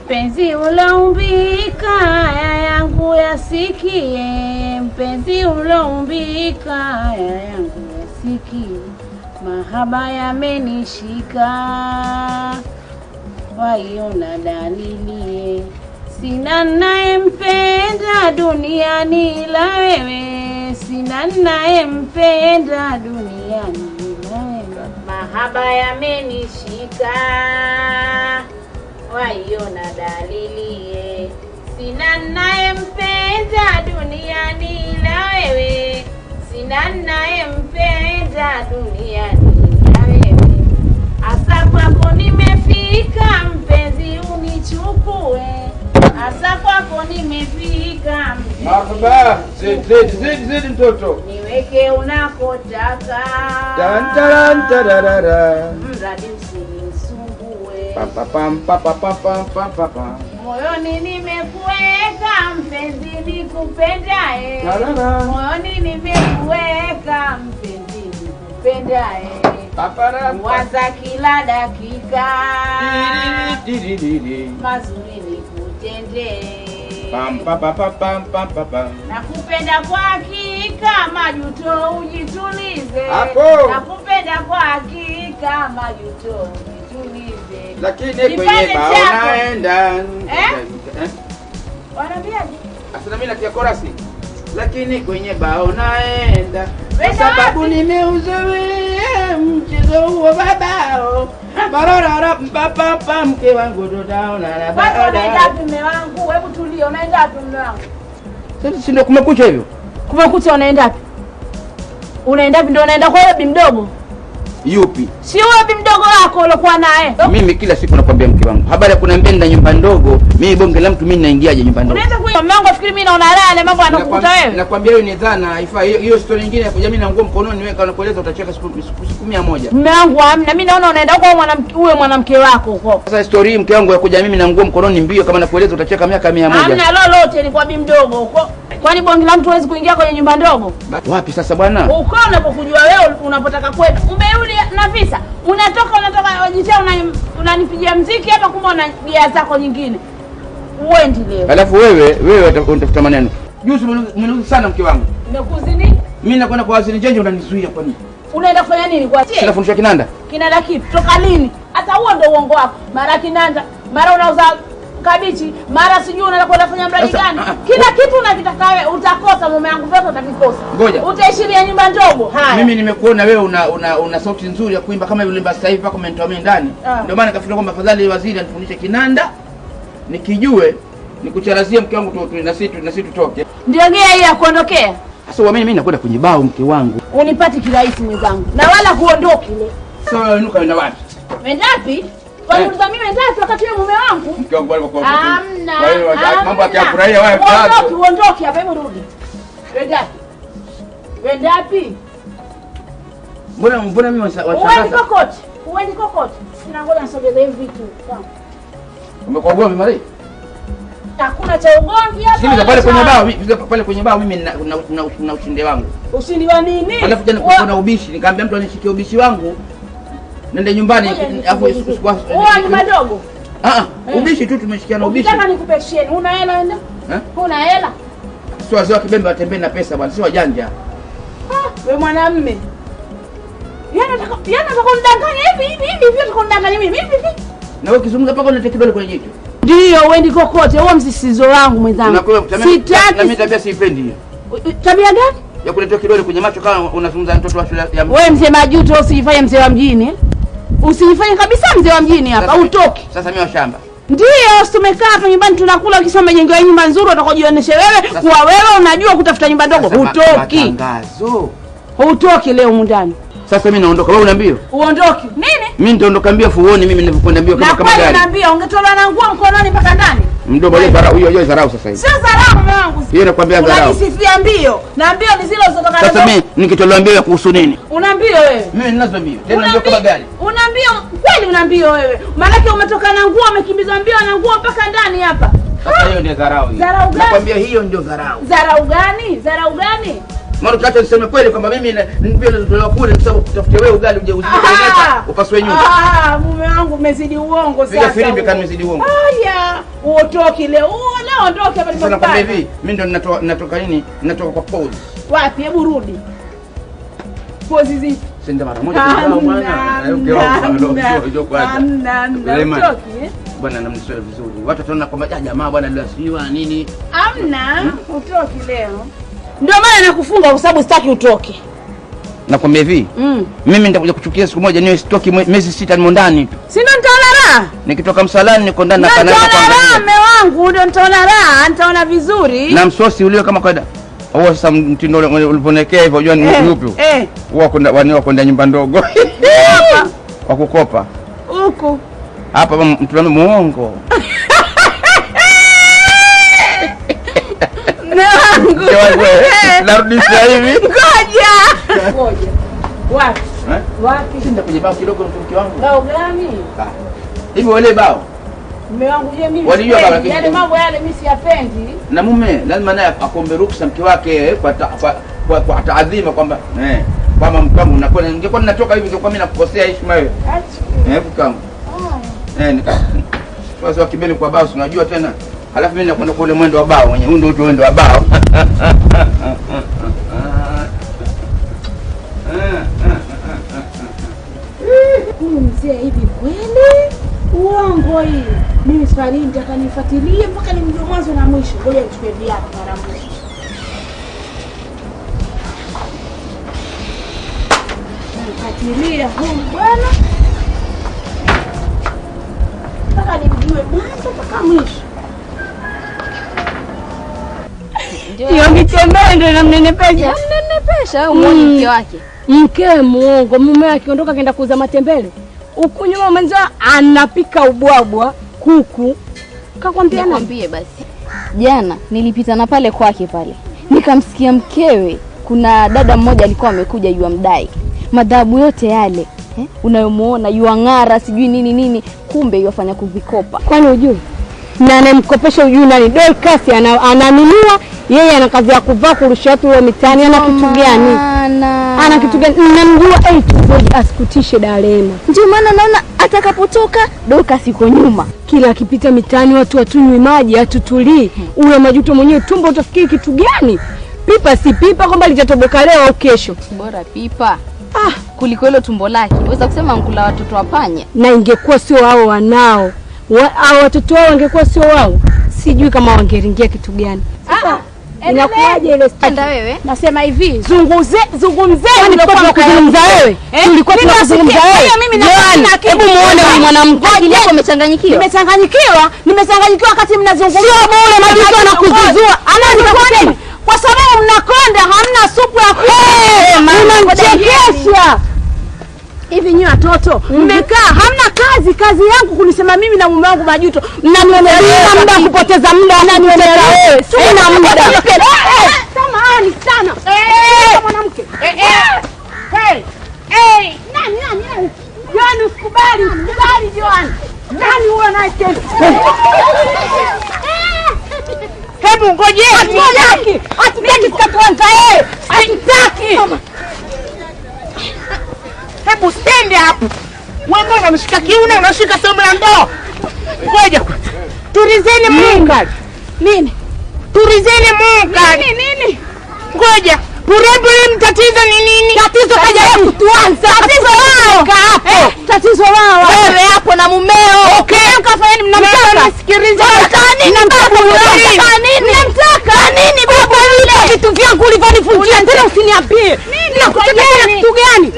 Mpenzi uloumbika haya yangu yasikie, mpenzi uloumbika haya yangu yasikie, mahaba yamenishika, waiona dalili, sina nayempenda duniani ila wewe, sina nayempenda duniani ila wewe, mahaba yamenishika, waiona dalili, sina nayempenda duniani ila wewe, sina nayempenda duniani ila wewe, asa kwako nimefika mpenzi unichukue, asa kwako nimefika mpenzi. Marhaba, zidi mtoto. Niweke unakotaka. Tantarantara. Mradi usinisumbue. Pam. Moyoni nimekuweka mpenzi nikupendae. Moyoni nimekuweka mpenzi nikupendae. Waza kila dakika. Mazuri nikutendee. Nakupenda kwa hakika, majuto ujitulize. Nakupenda kwa hakika, majuto ujitulize. Lakini kwenye bao naenda. Wanaambiaje? Asana mimi natia chorus. Lakini kwenye bao naenda. Kwa sababu nimeuzoea mchezo huo babao. Barara mpapa mke wangu ndo daona na baada. Unaenda wapi mume wangu? Hebu tulia, unaenda wapi mume wangu? Sasa si ndio kumekucha hivyo? Kumekucha unaenda wapi? Unaenda wapi? Ndio unaenda kwa yule bi mdogo? Yupi? Si yule bi mdogo wako uliokuwa naye. Mimi kila siku nakwambia mke wangu, habari ya kuniambia nina nyumba ndogo, mimi bonge la mtu mimi naingiaje nyumba ndogo? Unaanza kwa mume wangu afikiri mimi naona lale mambo anakukuta wewe. Nakwambia hiyo ni dhana, haifai. Hiyo story nyingine ya kuja mimi na nguo mkononi niweka na kueleza utacheka siku 100. Mume wangu hamna, mimi naona unaenda kwa mwanamke huyo mwanamke wako huko. Sasa story hii mke wangu ya kuja mimi na nguo mkononi mbio kama nakueleza utacheka miaka 100. Hamna lolote, ni kwa bi mdogo huko. Kwani bonge la mtu hawezi kuingia kwenye nyumba ndogo? Wapi sasa bwana? Uko unapokujua wewe unapotaka kwetu. Umerudi na visa. Unatoka wajitia unanipigia mziki hapa kumbe una gia zako nyingine. Uendi leo. Alafu wewe unatafuta maneno. Juzi umeniuzi sana mke wangu. Nimekuzini? Mimi nakwenda kwa waziri Njenje unanizuia kwa nini? Unaenda kufanya nini kwa chini? Sina fundisha kinanda. Kinanda kipi? Toka lini? Hata huo ndio uongo wako. Mara kinanda, mara unauza kabichi, mara sijui unakwenda kufanya mradi gani. Kila kitu unakitaka wewe utakosa mume wangu, vyote utakikosa. Ngoja. Utaishiria nyumba ndogo. Haya. Mimi nimekuona wewe una sauti nzuri ya kuimba kama yule sasa hivi pako umenitoa mimi ndani. Ndio maana nikafikiri kwamba afadhali waziri anifundishe kinanda nikijue nikucharazie mke wangu na sisi tutoke. Ndio gea hii ya kuondokea. Sasa uamini mimi nakwenda kwenye bao mke wangu. Unipati kirahisi mwenzangu. Na wala huondoki ile. Sawa nuka unaenda wapi? Unaenda wapi? Kwa nini mimi nenda wakati wewe mume wangu? Mke wangu alikuwa kwa amna. Kwa hiyo mambo yakifurahia wewe mtazo. Uondoke hapa, hebu rudi. Wenda wapi? Mbona mimi Uendi kokote. Uendi kokote. Sina ngoja nisogeze hivi vitu. Umekuwa gomvi Mari? Hakuna cha ugomvi hapa. Sisi pale kwenye bao mimi na ushindi wangu. Ushindi wa nini? Alafu jana kuna ubishi, nikamwambia mtu anishikie ubishi wangu. Nende nyumbani afu isikuwa. Ni madogo. Ubishi tu tumeshikiana ubishi. Nataka nikupesheni. Una hela enda? Una hela? Sio wazee wa Kibembe watembee na pesa bwana, sio wajanja. Wewe mwanamume. Yanataka kundanganya hivi tukundanganya mimi hivi. Na wewe kizungumza paka unataka kidole kwenye jicho. Ndio uendi kokote, huo msisizo wangu mwenzangu. Sitaki. Na mimi tabia siipendi hiyo. Tabia gani? Ya kuleta kidole kwenye macho kama unazungumza mtoto wa shule ya. Wewe mzee Majuto usijifanye mzee wa mjini. Usijifanye kabisa mzee wa mjini hapa, utoki. Sasa mimi wa shamba. Ndio, tumekaa hapa nyumbani tunakula ukisema jengo ya nyumba nzuri utakojionesha wewe kwa wewe unajua kutafuta nyumba ndogo. Utoki. Matangazo. Utoki leo mundani. Sasa mimi naondoka. Wewe unaambia? Uondoki. Nini? Mimi nitaondoka mbio fuoni mimi ninapokwenda mbio kama gari. Na unaambia ungetola na nguo mkononi mpaka ndani. Mdomo ile dharau hiyo dharau sasa hivi. Sio dharau mume wangu. Yeye anakuambia dharau. Unajisifia mbio. Na mbio ni zile ulizotoka nazo. Sasa mimi nikitolewa mbio ya kuhusu nini? Una mbio wewe. Mimi ninazo mbio. Tena mbio kama gari. Una mbio kweli una mbio wewe. Maana yake umetoka na nguo umekimbizwa mbio na nguo mpaka ndani hapa. Sasa hiyo ndio dharau hiyo. Dharau gani? Nakwambia hiyo ndio dharau. Dharau gani? Dharau gani? Mara kata niseme kweli kwamba mimi mbio nilitolewa kule kwa sababu kutafutia wewe ugali uje usikeleta upaswe nyumba. Mume wangu umezidi uongo sasa. Piga filimbi kama umezidi uongo. Haya, utoki leo. Leo ondoke hapa nipaka. Sasa hivi mimi ndo ninatoka nini? Ninatoka kwa pause. Wapi? Hebu rudi. Pause zipi? Senda mara moja kwa bwana. Uke wako ndio kwanza. Utoki. Bwana namniswali vizuri. Watu wataona kwamba jamaa bwana aliwasiwa nini? Amna, utoki leo. Ndio maana nakufunga kwa sababu sitaki utoke. Nakwambia hivi, mimi nitakuja kuchukia siku moja niwe sitoki miezi 6 nimo ndani. Sina nitaona raha. Nikitoka msalani niko ndani na kana kwa mume wangu ndio nitaona raha, nitaona vizuri. Na msosi ulio kama kawaida. Huo sasa mtindo uliponekea hivyo unajua ni yupi? Huo kwenda nyumba ndogo. Hapa. Kwa kukopa. Huko. Hapa mtu wangu muongo. Narudisha hivi. Ngoja. Wapi? Wapi? Shinda kwenye bao kidogo mke wangu. Bao gani? Hivi wale bao. Mume wangu je mimi. Walijua baba lakini. Yale mambo yale mimi siyapendi. Na mume lazima naye akombe ruksa mke wake kwa taadhima kwamba kama mkangu unakwenda ningekuwa ninatoka hivi kwa mimi nakukosea heshima wewe. Mkangu. Sasa wakibeli kwa bao unajua tena. Alafu mimi nakwenda kule mwendo wa bao mwenye huo ndio mwendo wa bao. Huyu mzee hivi kweli? Uongo hii. Mimi swali nitaka nifuatilie mpaka nimjue mwanzo na mwisho. Ngoja nichukue viatu mara moja. Nifuatilie huyu bwana. Mpaka nimjue mwanzo mpaka mwisho. Hiyo mitembeo ndio inamnenepesha. Inamnenepesha au muone mke wake. Mke muongo, mume wake ondoka kaenda kuuza matembele. Huku nyuma mwanzo anapika ubwabwa, kuku. Kakwambia nikwambie basi. Jana nilipita na pale kwake pale. Nikamsikia mkewe kuna dada mmoja alikuwa amekuja yua mdai. Madhabu yote yale, unayomuona yuang'ara sijui nini, kumbe yuafanya kuvikopa. Kwani hujui? Na anemkopesha hujui nani? Dorcas anaaminiwa, yeye ana kazi ya kuvaa kurusha watu wa mitaani. Ana kitu gani? Ana kitu gani? Namjua ngoja asikutishe Darema. Ndio maana naona atakapotoka Dorcas yuko nyuma. Kila akipita mitaani watu watunywe maji, atutulii. Ule Majuto mwenyewe tumbo utafikiri kitu gani? Pipa si pipa kwamba litatoboka leo au kesho. Bora pipa. Kuliko hilo tumbo lake. Unaweza kusema mkula watoto wapanya. Na ingekuwa sio wao wanao. Hao watoto wao wangekuwa sio wao. Sijui kama wangeringia kitu gani. Inakuaje ile standa wewe? Nasema hivi, zungumzeni tulikuwa tunakuzungumza wewe. Tulikuwa tunakuzungumza wewe. Mimi hebu muone huyu mwanamke. Akili yako imechanganyikiwa. Nimechanganyikiwa wakati mnazungumza. Sio bure Majuto anakuzuzua. Ananikwani? Kwa sababu mnakonda hamna supu ya unamchekesha. Hivi nyinyi watoto mmekaa hamna kazi yangu kunisema mimi na mume wangu Majuto. Mnanieleza muda kupoteza muda ananieleza wewe. Sina muda. Samahani sana. Mwanamke. Nani? Joan usikubali Joan. Nani huyo anayeketi? Hebu ngojeni. Hatutaki tukatuanza hatutaki. Hebu stand up. Wewe mbona unashika kiuno, unashika somo la ndoo? Ngoja kwanza. Turizeni Mungu. Nini? Turizeni Mungu. Nini? Ngoja. Problem tatizo ni nini? Tatizo kaja yeye kutuanza. Tatizo wao. Hapo. Tatizo wao. Wewe hapo na mumeo. Okay. Kafanya nini mnamtaka? Nisikilize. Mnamtaka nini? Mnamtaka nini baba yule? Vitu vyangu ulivyonifungia tena usiniambie. Nakutaka kitu gani?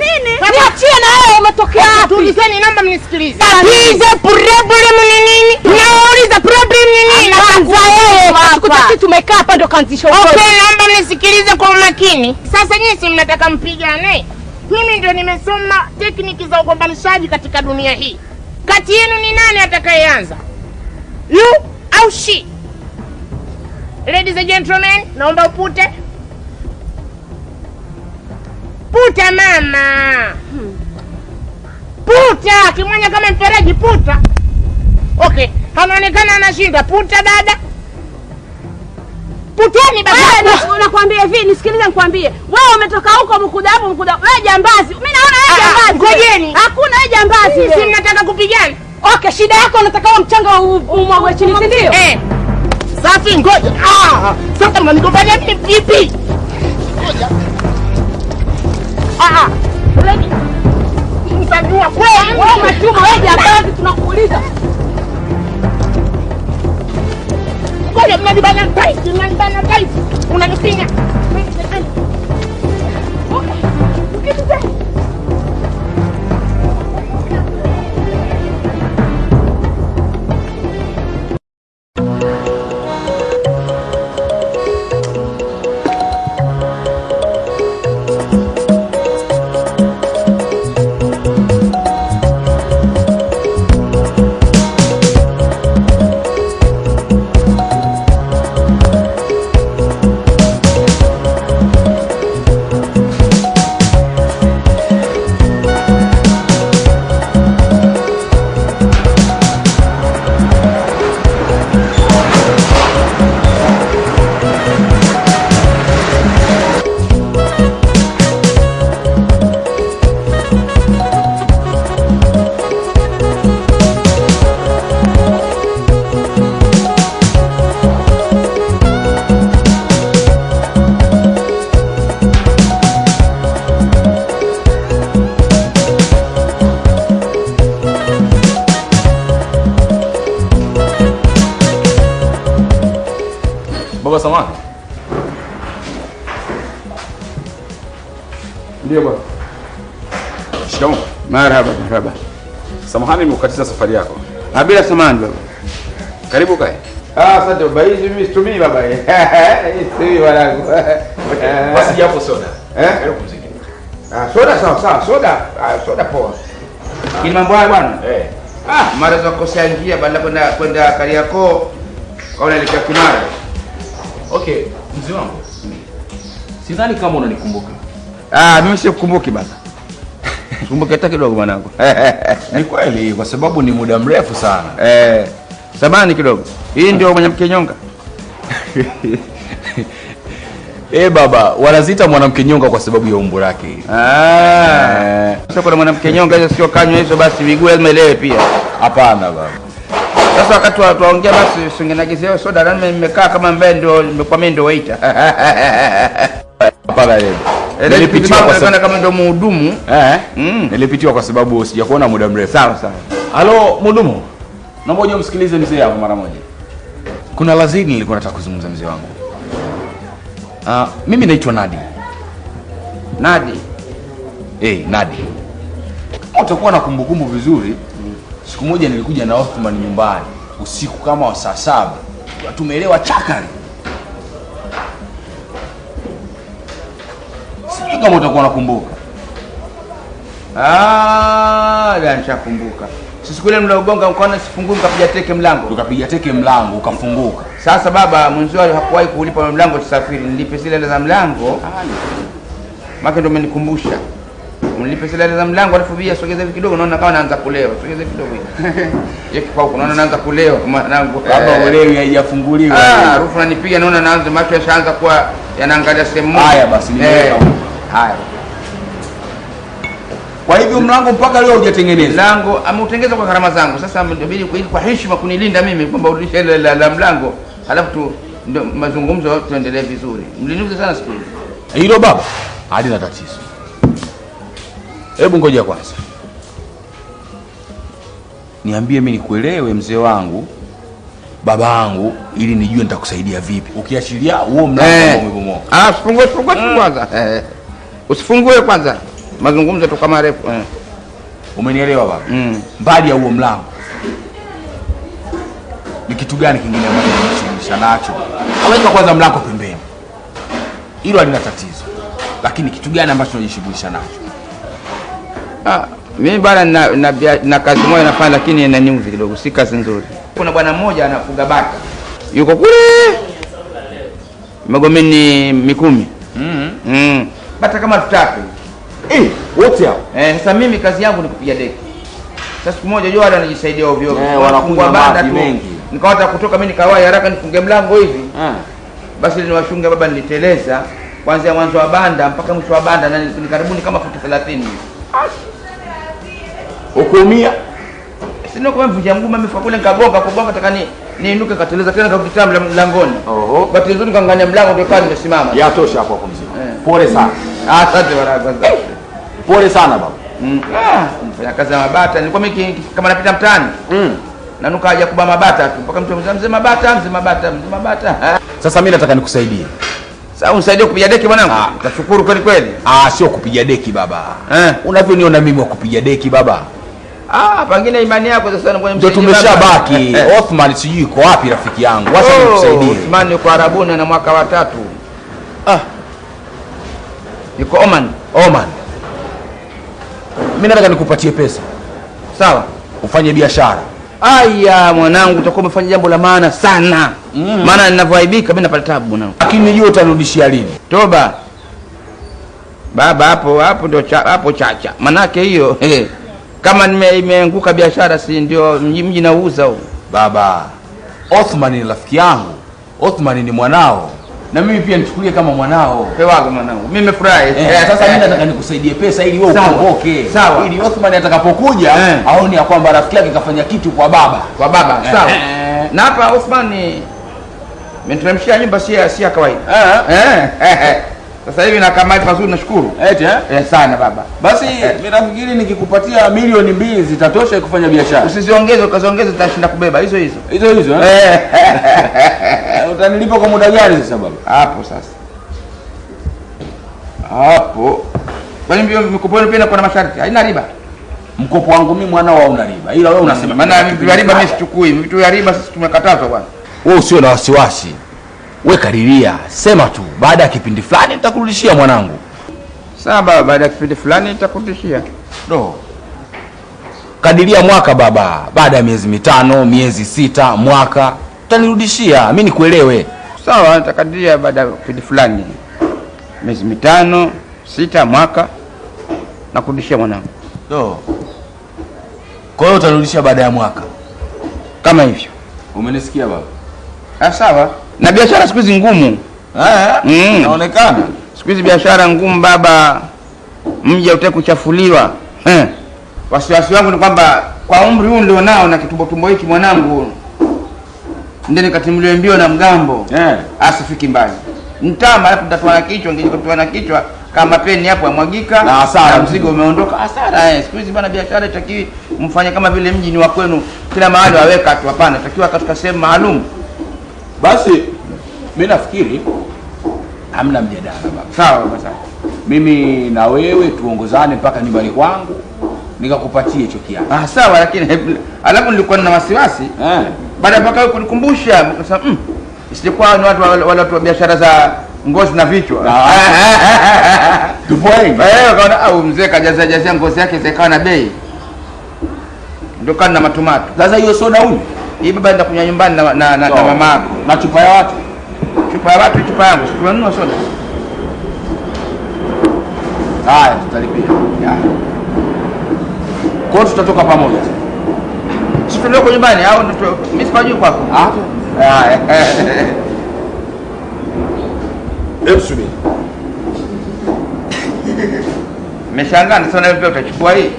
Niachie na wewe umetokea wapi? Tulizeni, naomba mnisikilize. Tatizo problem ni nini? Nauliza problem ni nini? Kwanza yeye hapa. Tumekaa hapa ndo kaanzisha uko. Okay, naomba mnisikilize kwa umakini. Sasa nyinyi si mnataka mpigane? Mimi ndio nimesoma tekniki za ugombanishaji katika dunia hii. Kati yenu ni nani atakayeanza? You au she? Ladies and gentlemen, naomba upute. Puta mama. Puta, kimwanya kama mfereji puta. Okay, anaonekana anashinda. Puta dada. Puteni baba. Nakwambia hivi, nisikilize nikwambie. Wewe umetoka huko mkuda hapo mkuda. Wewe jambazi. Mimi naona wewe jambazi. Ngojeni. Hakuna wewe jambazi. Si mnataka kupigana? Okay, shida yako unataka mchanga umwagwe chini, si ndio? Safi, ngoja. Sasa mnanigombania mimi vipi? Ngoja. Ready. Mtajua kweli. Wewe umetuma wewe jambazi, tunakuuliza. Ngoja, mnanibana tight. Unanifinya. Baba samahani. Ndio baba. Shikamoo. Marhaba. Samahani nimekatiza safari yako. Bila samahani baba. Karibu kae. Asante baba. Hizi mimi situmii baba. Hizi wanangu. Basi japo soda. Karibu mziki. Soda sawa. Soda poa. Ni mambo haya bwana. Mara za kukosea njia badala kwenda Kariakoo au naelekea Kimara. Okay, mzee wangu. Sidhani kama unanikumbuka. Mimi sikukumbuki baba. Kumbuka hata kidogo mwanangu. Ni kweli kwa sababu ni muda mrefu sana. Samani kidogo. Hii ndio mwanamke nyonga. Baba, wanaziita mwanamke nyonga kwa sababu ya umbo lake. Sasa kuna mwanamke nyonga hizo sio kanywa hizo basi miguu lazima ilewe pia. Hapana baba. Sasa wakati tuongea basi usingenagizia soda na nimekaa kama mbele ndio nimekuwa mimi ndio waiter. Hapana leo. Nilipitiwa kwa sababu kama ndio mhudumu. Nilipitiwa kwa sababu sijakuona muda mrefu. Sawa. Halo mhudumu. Naomba uje umsikilize mzee hapo mara moja. Kuna lazima nilikuwa nataka kuzungumza mzee wangu. Mimi naitwa Nadi. Nadi. Nadi. Utakuwa na kumbukumbu vizuri. Siku moja nilikuja na Othman nyumbani usiku kama wa saa 7. Tumeelewa chakari. Sijui kama utakuwa unakumbuka. Ndio nishakumbuka. Sisi kule mnaogonga mkono sifungui mkapiga teke mlango. Tukapiga teke mlango ukafunguka. Sasa baba mwanzo hakuwahi kulipa mlango tusafiri. Nilipe zile za mlango. Maka ndio umenikumbusha. Mlipe sala za mlango alafu bia sogeza hivi kidogo naona kama naanza kulewa. Sogeza hivi kidogo hivi. Yeki kwa huko naona naanza kulewa mwanangu. Baba ulewi haijafunguliwa. Harufu nanipiga naona naanza macho yashaanza kuwa yanaangalia sehemu moja. Haya basi nimeweka. Haya. Kwa hivyo mlango mpaka leo hujatengeneza. Mlango ameutengeneza kwa gharama zangu. Sasa inabidi kwa heshima kunilinda mimi kwamba urudishe ile la mlango. Halafu tu ndio mazungumzo tuendelee vizuri. Mliniuza sana siku hizi. Hilo baba halina tatizo. Hebu ngoja kwanza. Niambie mimi nikuelewe mzee wangu, baba yangu, ili nijue nitakusaidia vipi. Ukiashiria huo mlango umebomoka. Usifungue kwanza. Usifungue kwanza. Mazungumzo tu kama refu. Umenielewa baba? Mbali ya huo mlango, ni kitu gani kingine ambacho unashughulisha nacho? Aweka kwanza mlango pembeni. Hilo halina tatizo. Lakini kitu gani ambacho unajishughulisha nacho? Mimi bwana na kazi moja nafanya lakini inaniudhi kidogo, si kazi nzuri. Kuna bwana mmoja anafuga bata. Yuko kule Magomeni Mikumi. Bata kama 3. Wote hao. Sasa mimi kazi yangu ni kupiga deki. Sasa siku moja Joa anajisaidia ovyo ovyo. Wanakunywa banda tu. Nikawata kutoka mimi nikawahi haraka nifunge mlango hivi. Basi niwashunge baba niliteleza kuanzia mwanzo wa banda mpaka mwisho wa banda na ni karibuni kama futi 30 hivi. Ukoumia? Sina kama mvunja mguu mimi kule nikagonga nataka niinuke kateleza tena kakutita mlangoni. Bahati nzuri kaangania mlango ndio kazi nimesimama. Yatosha hapo kwa mzee. Pole sana. Asante bwana. Pole sana baba. Nifanya kazi ya mabata. Nilikuwa mimi kama napita mtaani. Nanuka haja kuba mabata tu. Mpaka mtu mzee mabata. Sasa mimi nataka nikusaidie. Sasa unisaidie kupiga deki mwanangu. Utashukuru kweli. Sio kupiga deki baba. Unavyoniona mimi wa kupiga deki baba. Pengine imani yako sasa ndio tumeshabaki. Othman sijui yuko wapi rafiki yangu. Wacha nikusaidie. Othman yuko Arabuni na mwaka wa 3. Yuko Oman. Mimi nataka nikupatie pesa. Sawa? Ufanye biashara. Aya mwanangu utakuwa umefanya jambo la maana sana. Maana ninavyoaibika mimi napata tabu mwanangu. Lakini nijue utarudishia lini? Toba. Baba hapo ndio hapo chacha. Manake hiyo kama imeanguka biashara si ndio mji nauza huo. Baba, Othman ni rafiki yangu. Othman ni mwanao. Na mimi pia nichukulie kama mwanao. Wangu mwanangu. Mimi nimefurahi. Sasa mimi nataka nikusaidie pesa ili wewe ukomboke. Sawa. Ili Othman atakapokuja aone ya kwamba rafiki yake kafanya kitu kwa baba. Sawa. Na hapa Othman mmetremshia nyumba si ya kawaida. Sasa hivi na kama pazuri nashukuru. Sana baba. Basi mimi nafikiri nikikupatia milioni 2 zitatosha kufanya biashara. Usiziongeze, ukaziongeza utashinda kubeba hizo. Utanilipa kwa muda gani sasa baba? Hapo sasa. Kwani mikopo yenu pia kuna masharti? Haina riba. Mkopo wangu mimi mwanao hauna riba. Ila wewe unasema maana vitu vya riba mimi sichukui. Vitu vya riba sisi tumekatazwa bwana. Wewe usio na wasiwasi. Wewe kadiria, sema tu baada ya kipindi fulani nitakurudishia mwanangu. Sawa baba, baada ya kipindi fulani nitakurudishia. Kadiria mwaka baba, baada ya miezi 5, miezi 6, mwaka utanirudishia, mimi nikuelewe. Sawa, nitakadiria baada ya kipindi fulani. Miezi 5, 6, mwaka nakurudishia mwanangu. Kwa hiyo utanirudishia baada ya mwaka. Kama hivyo. Umenisikia baba? Sawa. Na biashara siku hizi ngumu. Inaonekana. Siku hizi biashara ngumu baba. Mje utake kuchafuliwa. Wasiwasi wangu ni kwamba kwa umri huu ndio nao na kitumbo hiki mwanangu. Ndeni katimliwe mbio na mgambo. Asifiki mbali. Mtama hapo tatoa kichwa, ngejikotoa na kichwa kama peni hapo amwagika na hasara, mzigo umeondoka. Hasara siku hizi bana biashara itakiwi mfanye kama vile mji ni wa kwenu kila mahali waweka tu, hapana, itakiwa katika sehemu maalum. Basi mimi nafikiri hamna mjadala baba. Sawa baba. Mimi na wewe tuongozane mpaka nyumbani kwangu nikakupatie hicho kiasi. Sawa, lakini alafu nilikuwa na wasiwasi. Baada mpaka wewe kunikumbusha nikasema isikuwa ni watu wa biashara za ngozi na vichwa. Tupoe. Kaona au mzee kajaza ngozi yake zikawa na bei. Ndio kana matomato. Sasa hiyo soda huyu. Hii baba nenda kunywa nyumbani na mama yako. Na chupa ya watu. Chupa ya watu, chupa yangu. Sikununua soda. Haya, tutalipia. Kwa hiyo tutatoka pamoja. Sisi tulioko nyumbani au mimi sipajui kwako? Haya. Hebu subiri. Nimeshangaa sana wewe utachukua hii.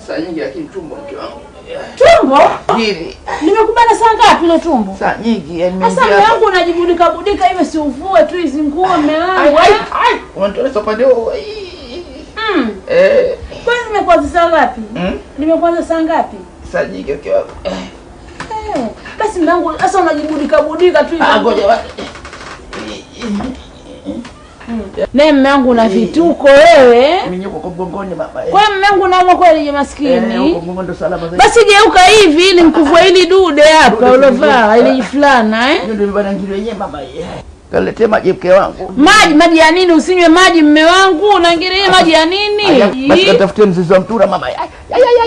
Saa nyingi lakini tumbo mke wangu. Tumbo? Hili. Nimekubana saa ngapi ile tumbo? Saa nyingi yani. Sasa mume wangu unajibudika budika hivyo si uvue tu hizi nguo mume wangu. Ai. Unatolea pande huo. Kwani nimekuanza saa ngapi? Nimekuanza saa ngapi? Saa nyingi mke wangu. Basi mume wangu sasa unajibudika budika tu hivi. Ngoja. Ne mume wangu una vituko wewe. Mimi niko kwa mgongoni baba. Kwa mume wangu naomba kweli je maskini. Kwa mgongo ndo salama zaidi. Basi geuka hivi ili mkuvua ili dude hapa ulovaa ili fulana Ndio bana ngiri wenyewe baba. Kalete maji mke wangu. Maji ya nini? Usinywe maji mume wangu. Unaangalia maji ya nini? Basi katafutie mzizi wa mtura mama.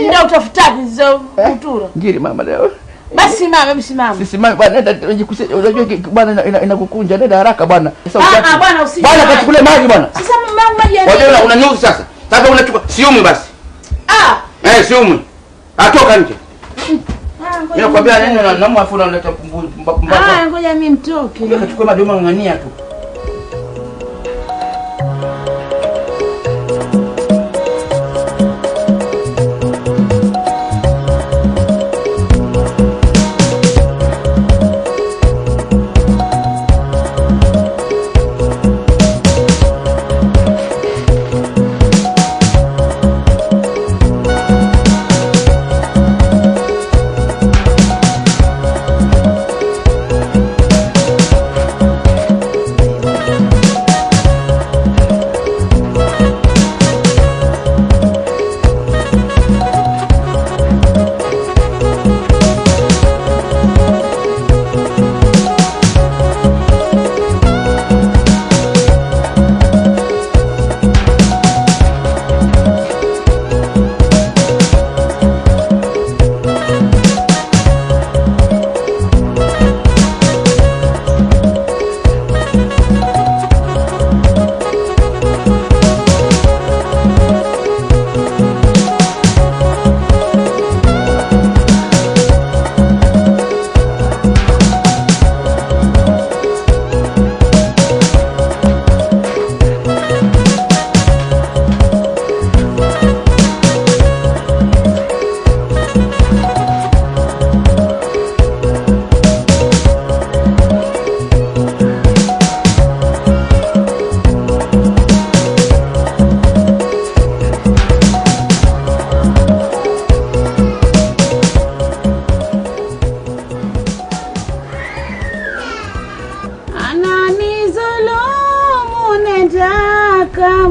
Ndio utafuta mzizi wa mtura. Ngiri mama leo. Basi simama, simama. Sisi mama bwana nenda ujikusanye. Unajua bwana inakukunja nenda haraka bwana. Sasa bwana usije. Bwana katukule maji bwana. Sasa mume wangu maji ya nini? Wewe unanyuzi sasa. Sasa unachukua siumu basi. Siumwi. Atoka nje. Mimi nakwambia nini na mwafu unaleta Ah, ngoja mimi mtoke. Kachukua madoma ngania tu.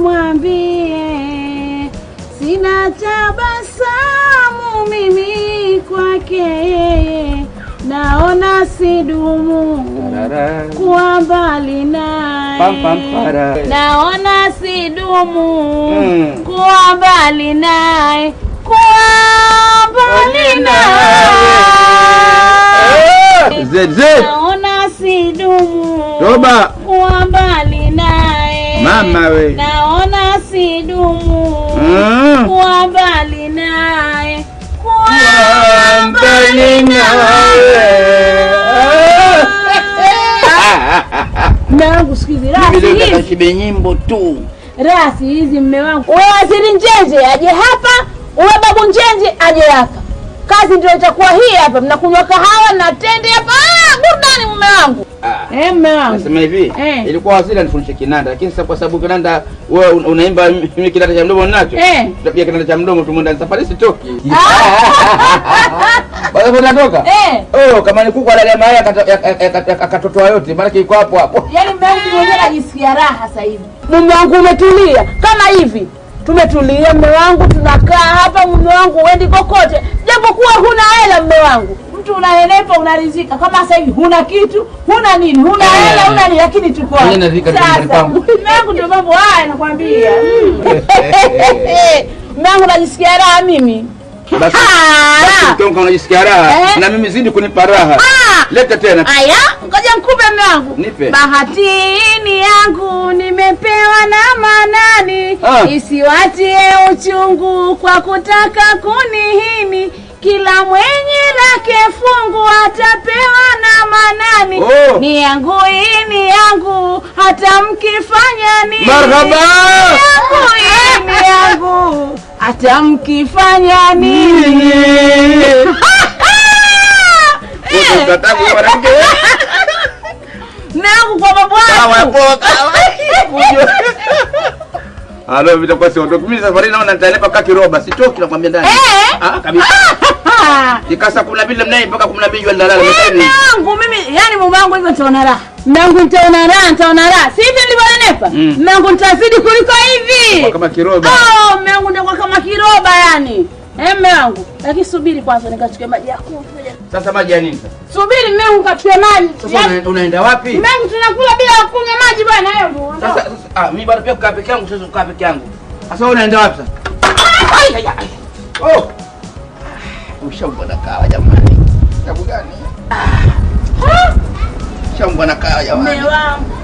Mwambie sina tabasamu mimi kwake, naona sidumu kuwa mbali naye, naona sidumu kuwa mbali naye, kuwa mbali naye, naona sidumu kuwa mbali naye. Mama we. Naona sidumu kuwa mbali naye, kuwa mbali naye. Mwanangu sikizi rasi hizi. Kashibe nyimbo tu. Rasi hizi mme wangu. Wewe Waziri Njenje aje hapa, wewe Babu Njenje aje hapa. Kazi ndio itakuwa hii hapa, mnakunywa kahawa na tende hapa. Burudani mume wangu. Mume wangu. Nasema hivi, ilikuwa Waziri anifundishe kinanda, lakini sasa kwa sababu kinanda wewe unaimba mimi kinanda cha mdomo ninacho. Pia kinanda cha mdomo tumwenda safari sitoki. Bado unatoka? Kama ni kuku alale mayai akatotoa yote, maana iko hapo hapo. Yaani mume wangu mwenyewe anajisikia raha sasa hivi. Mume wangu umetulia kama hivi. Tumetulia mume wangu, tunakaa hapa mume wangu, uendi kokote. Japokuwa huna hela mume wangu. Mtu unaelepa unarizika. Kama sasa hivi huna kitu, huna nini, huna hela, huna nini, lakini tuko hapa. Sasa mume wangu ndio mambo haya nakwambia. Mume wangu anajisikia raha mimi. Basi kama unajisikia raha na mimi zidi kunipa raha. Leta tena. Aya, ngoja nikupe mume wangu. Nipe. Bahatini yangu nimepewa na Manani, isiwatie uchungu kwa kutaka kunihini. Kila mwenye lake fungu atapewa na Manani. Ni yangu hii ni yangu, hata mkifanya nini. Marhaba. Yangu hii ni yangu, hata mkifanya nini. Utatabu mwanamke. Nangu kwa babu wangu. Halo vitakuwa sio ndoto. Mimi safari naona nitalepa kaka kiroba. Sitoki nakwambia ndani. Kabisa. Nikasa kuna vile mnaye mpaka 12 jua ndalala mimi. Nangu mimi yani mume wangu hivyo nitaona raha. Nangu nitaona raha. Si hivi nilivyonepa. Nangu nitazidi kuliko hivi. Kama kiroba. Mume wangu ndio kama kiroba yani. Mume wangu. Lakini subiri kwanza nikachukue maji yako. Sasa maji ya nini sasa? Subiri mume wangu kachukue maji. Sasa unaenda wapi? Mume wangu tunakula bila kunywa maji bwana hebu. Sasa mimi bado pia kukaa peke yangu, sasa kukaa peke yangu. Sasa unaenda wapi sasa? Ushauri na kawa jamani. Sababu gani? Ushauri na kawa jamani. Mume wangu.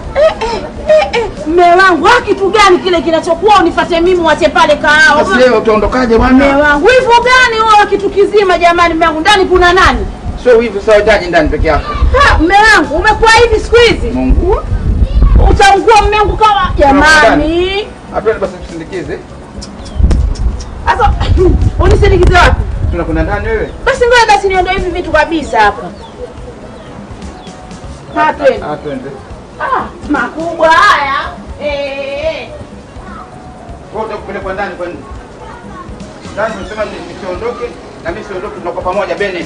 Mume wangu, kitu gani kile kinachokuwa unifuate mimi uache pale kaao? Sasa leo utaondokaje bwana? Mume wangu, hivyo gani wewe kitu kizima jamani mume wangu? Ndani kuna nani? Sio hivyo sawa jaji ndani peke yako. Mume wangu, umekuwa hivi siku hizi? Mungu. Utaungua mume wangu kama jamani. Hapana basi tusindikize. Sasa unisindikize wapi? Tunakwenda ndani wewe. Basi ngoja basi niondoe hivi vitu kabisa hapa. Twende. Makubwa haya. Wote kupelekwa ndani kwa nini? Ndani unasema nisiondoke na mimi siondoke tunakuwa pamoja Bene.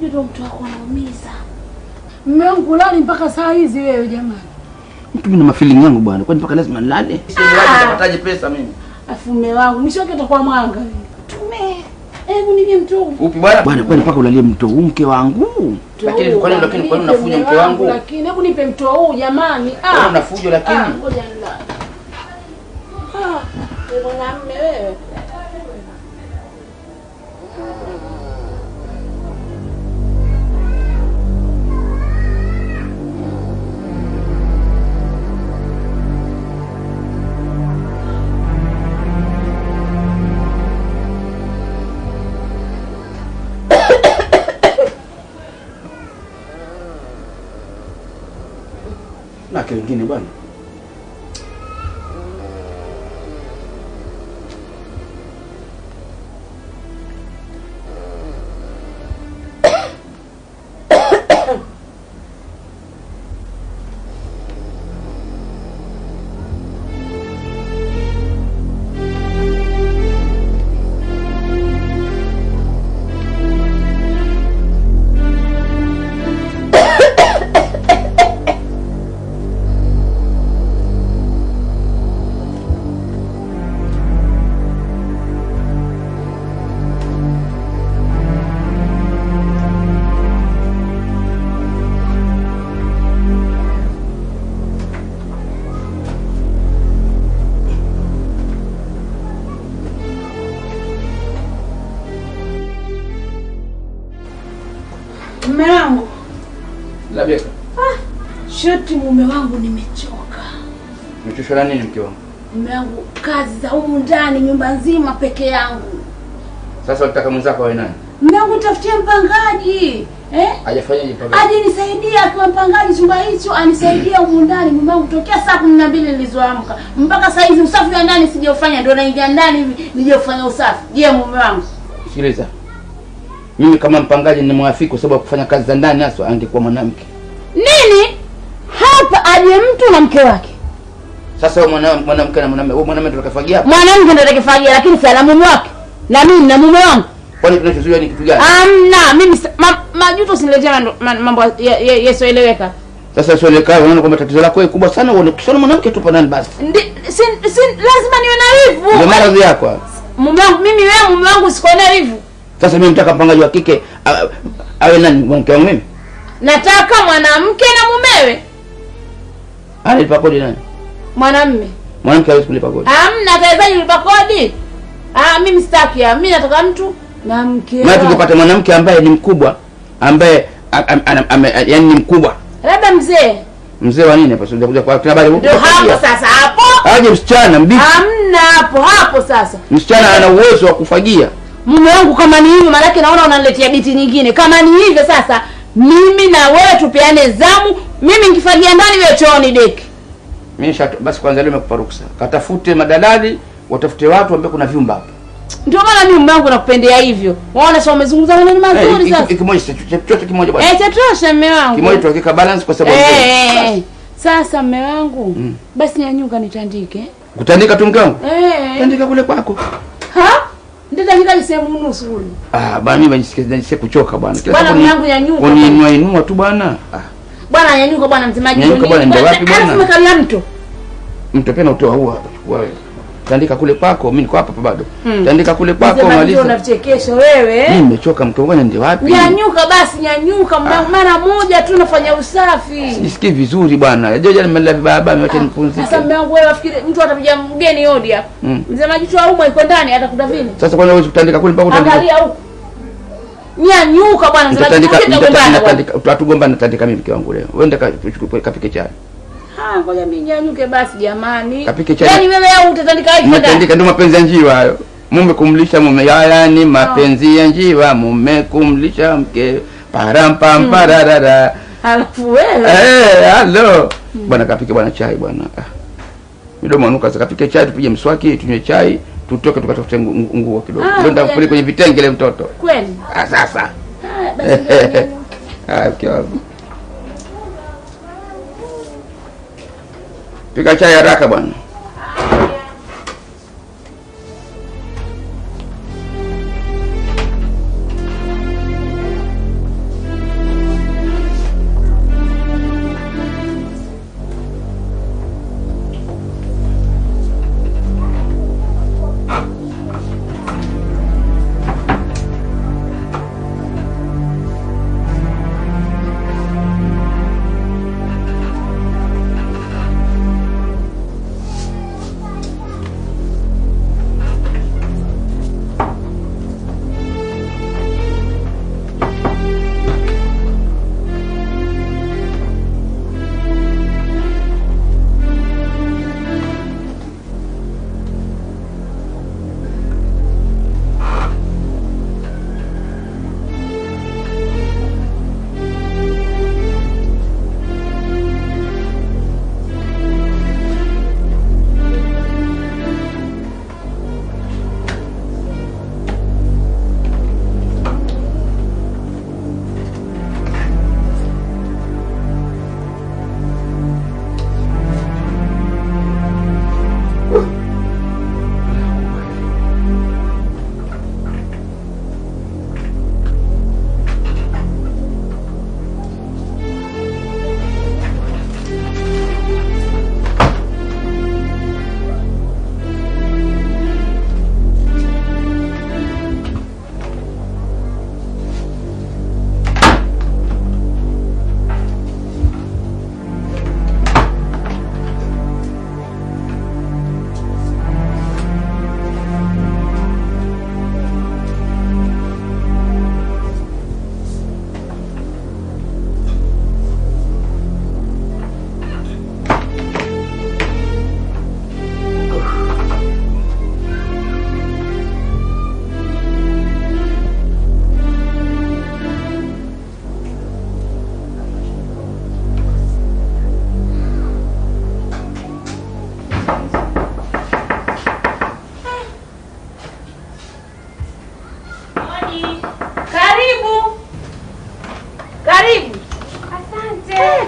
Mtu wako anaumiza. Mume wangu lali mpaka saa hizi wewe jamani. Mtu mimi na mafeeling yangu bwana. Kwani mpaka lazima nilale? Sio nipataje pesa mimi? Afu mume wangu mwisho wake utakuwa mwanga. Tume. Hebu nije mtu. Upi bwana? Bwana kwani mpaka ulalie mtu huu mke wangu? Lakini kwani unafuja mke wangu? Lakini hebu nipe mtu huu jamani. Unafuja lakini. Ngoja nilale. Wewe mwanamume wewe. Na kingine bwana. Mume wangu. Labeka. Shoti mume wangu nimechoka. Umechoshwa na nini mke wangu? Mume wangu kazi za humu ndani nyumba nzima peke yangu. Sasa unataka mwenzako awe nani? Mume wangu tafutie mpangaji. Hajafanyaje mpangaji? Aje nisaidie akiwa mpangaji chumba hicho anisaidia humu ndani mume wangu tokea saa 12 nilizoamka. Mpaka saa hizi usafi wa ndani sijaufanya ndio naingia ndani hivi nije kufanya usafi. Je, mume wangu? Sikiliza. Mimi kama mpangaji nimwafiki kwa sababu kufanya kazi za ndani hasa angekuwa mwanamke. Nini? Hapa aje mtu na mke wake. Sasa wewe mwanamke na mwanamume, wewe mwanamume ndio utakafagia hapa. Mwanamke ndio atakafagia lakini sala mume wake. Na mimi na mume wangu. Kwani tunachozuia ni kitu gani? Amna, mimi majuto usiniletea mambo yesoeleweka. Sasa sioeleweka, unaona kwamba tatizo lako kubwa sana uone kisha mwanamke tu panani basi. Lazima niwe na hivyo. Ndio maradhi yako. Mume wangu mimi wewe mume wangu sikuona hivyo. Sasa mimi nataka mpangaji wa kike awe nani mwanamke wangu mimi? Nataka mwanamke na mumewe. Analipa kodi nani? Mwanamume. Mwanamke hawezi kulipa kodi. Hamna atawezaje kulipa kodi? Mimi sitaki. Mimi nataka mtu na mke. Maana tukipata mwanamke ambaye ni mkubwa, ambaye yani ni mkubwa. Labda mzee. Mzee wa nini hapa? Sio kuja kwa habari huko. Ndio hapo sasa hapo. Aje msichana mbichi. Hamna hapo sasa. Msichana ana uwezo wa kufagia. Mume wangu kama ni hivyo maana yake naona unaniletea biti nyingine. Kama ni hivyo sasa mimi na wewe tupeane zamu. Mimi nikifagia ndani wewe chooni deki. Mimi basi kwanza leo nimekupa ruksa. Katafute madalali, watafute watu ambao kuna vyumba hapo. Ndio maana mimi mume wangu nakupendea hivyo. Waona sio umezungumza maneno mazuri sasa. Kimoja chochote kimoja bwana. Chatosha mume wangu. Kimoja tuweke balance kwa sababu sasa mume wangu. Basi nyanyuka nitandike. Kutandika tu mke wangu? Tandika kule kwako. Ha? Nitandika sehemu nusu kule. Bwana mimi najisikia kuchoka bwana. Bwana mume wangu nyanyuka. Uniinua tu bwana. Bwana nyanyuka bwana msemaji. Nyanyuka bwana ndio wapi bwana? Alafu umekalia mto. Mto pena utoa huo wewe. Tandika kule kwako, mimi niko hapa bado. Tandika kule kwako maliza. Unachekesha wewe. Mimi nimechoka mke wangu ndio wapi? Nyanyuka basi nyanyuka mara moja tu nafanya usafi. Sisikii vizuri bwana. Joja nimelala baba ameacha nipumzike. Sasa mume wangu wewe afikiri mtu atapiga mgeni hodi hapa. Msemaji tu aumwa iko ndani atakuta vile. Sasa kwanza wewe kutandika kule mpaka utandika. Angalia huko. Nyanyuka bwana msemaji. Tutagombana tandika mimi mke wangu leo. Wewe kapike chai. Ngoja mimi nyanyuke basi jamani. Kapike chai. Yaani wewe au utatandika hivi ndani? Natandika ndio mapenzi ya njiwa hayo. Mume kumlisha mume, yaani mapenzi ya njiwa, mume kumlisha mke. Parampam pararara. Alafu wewe. Halo. Bwana kapike bwana chai bwana. Midomo anuka kapike chai tupige mswaki, tunywe chai, tutoke tukatafute nguo kidogo. Ndio kule kwenye vitenge ile mtoto. Kweli? Sasa. Basi. Okay. Pika chai haraka bwana.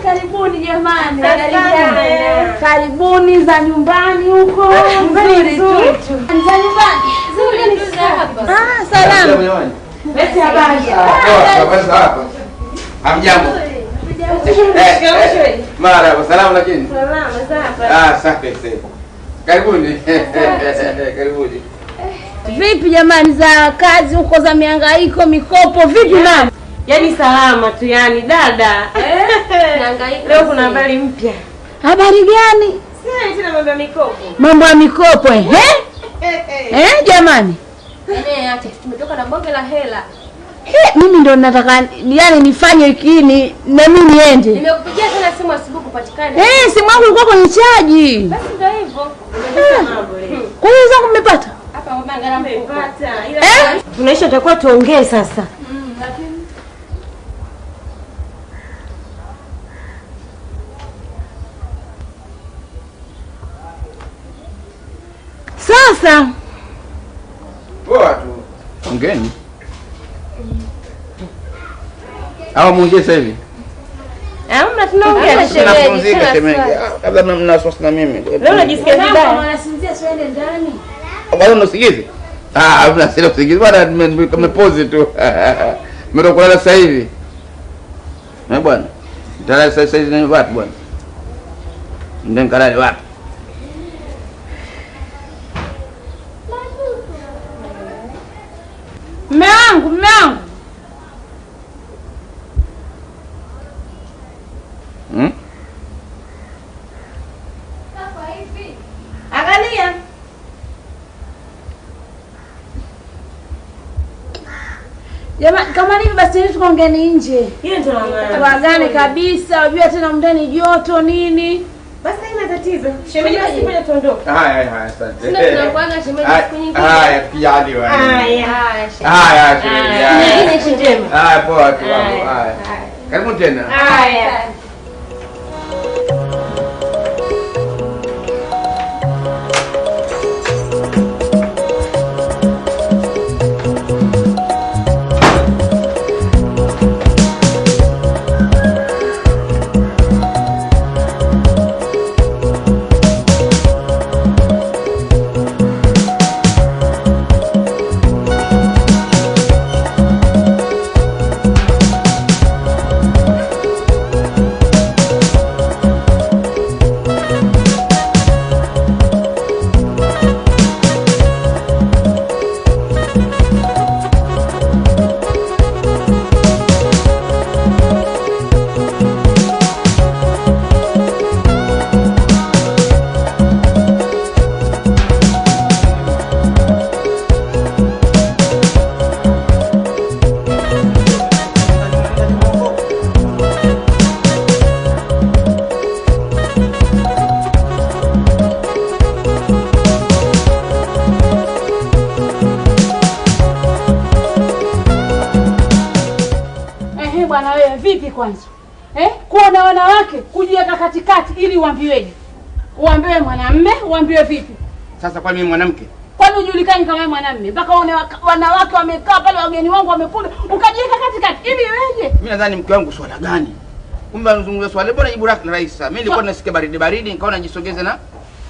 Karibuni jamani. Karibuni za nyumbani huko. Nzuri tu. Za nyumbani. Nzuri tu hapa. Salama. Basi habari. Habari hapa. Hamjambo. Marhaba, salamu lakini. Salama sana. Safi. Karibuni. Karibuni. Vipi jamani za kazi huko za mihangaiko, mikopo, vipi mama? Yaani salama tu yani dada. Leo kuna habari mpya. Habari gani? Sasa tena mambo ya mikopo. Mambo ya mikopo jamani. Ate tumetoka na bonge la hela. Mimi ndo nataka yani nifanye hiki na mimi niende. Nimekupigia sana simu asubuhi kupatikana. Simu yangu ilikuwa kwenye chaji. Basi ndio hivyo. Mambo leo. Kwa hiyo zangu mmepata? Hapa ngombe ngara mpata. Ila tunaisha tutakuwa tuongee sasa. Lakini Sasa poa tu. Ongeni. Au muongee sasa hivi? Hamna, tunaongea shemeji. Labda mna wasiwasi na mimi. Leo unajisikia vibaya? wanasinzia swende ndani. Bado unasikizi? Hamna sio usikizi. Bwana nimepose tu. Mimi kulala sasa hivi. Bwana. Nitalala sasa hivi na watu bwana. Ndio kalale wapi? Mume wangu. Angalia. Jamani, kama hivi basi tukaongeni nje. Hiyo ndio maana. Tuagane kabisa, unajua tena ndani joto nini? Basi haina tatizo. Shemeji basi ngoja tuondoke. Haya, asante. Sina tunakuaga shemeji siku nyingine. Haya, tukijaliwa. Haya, shemeji. Ni njema. Haya, poa tu. Haya. Karibu tena. Haya. Bwana wewe vipi kwanza? Kuona wanawake kujiweka katikati ili uambiweje? Uambiwe mwanamume, uambiwe vipi? Sasa kwa mimi mwanamke? Kwani ujulikani kama mwanamume? Mpaka wanawake wamekaa pale, wageni wangu wamekuja, ukajiweka katikati ili iweje? Mimi nadhani mke wangu swala gani? Kumbe anazungumza swali bora jibu lake rahisi. Mimi nilikuwa nasikia baridi nikaona jisogeze na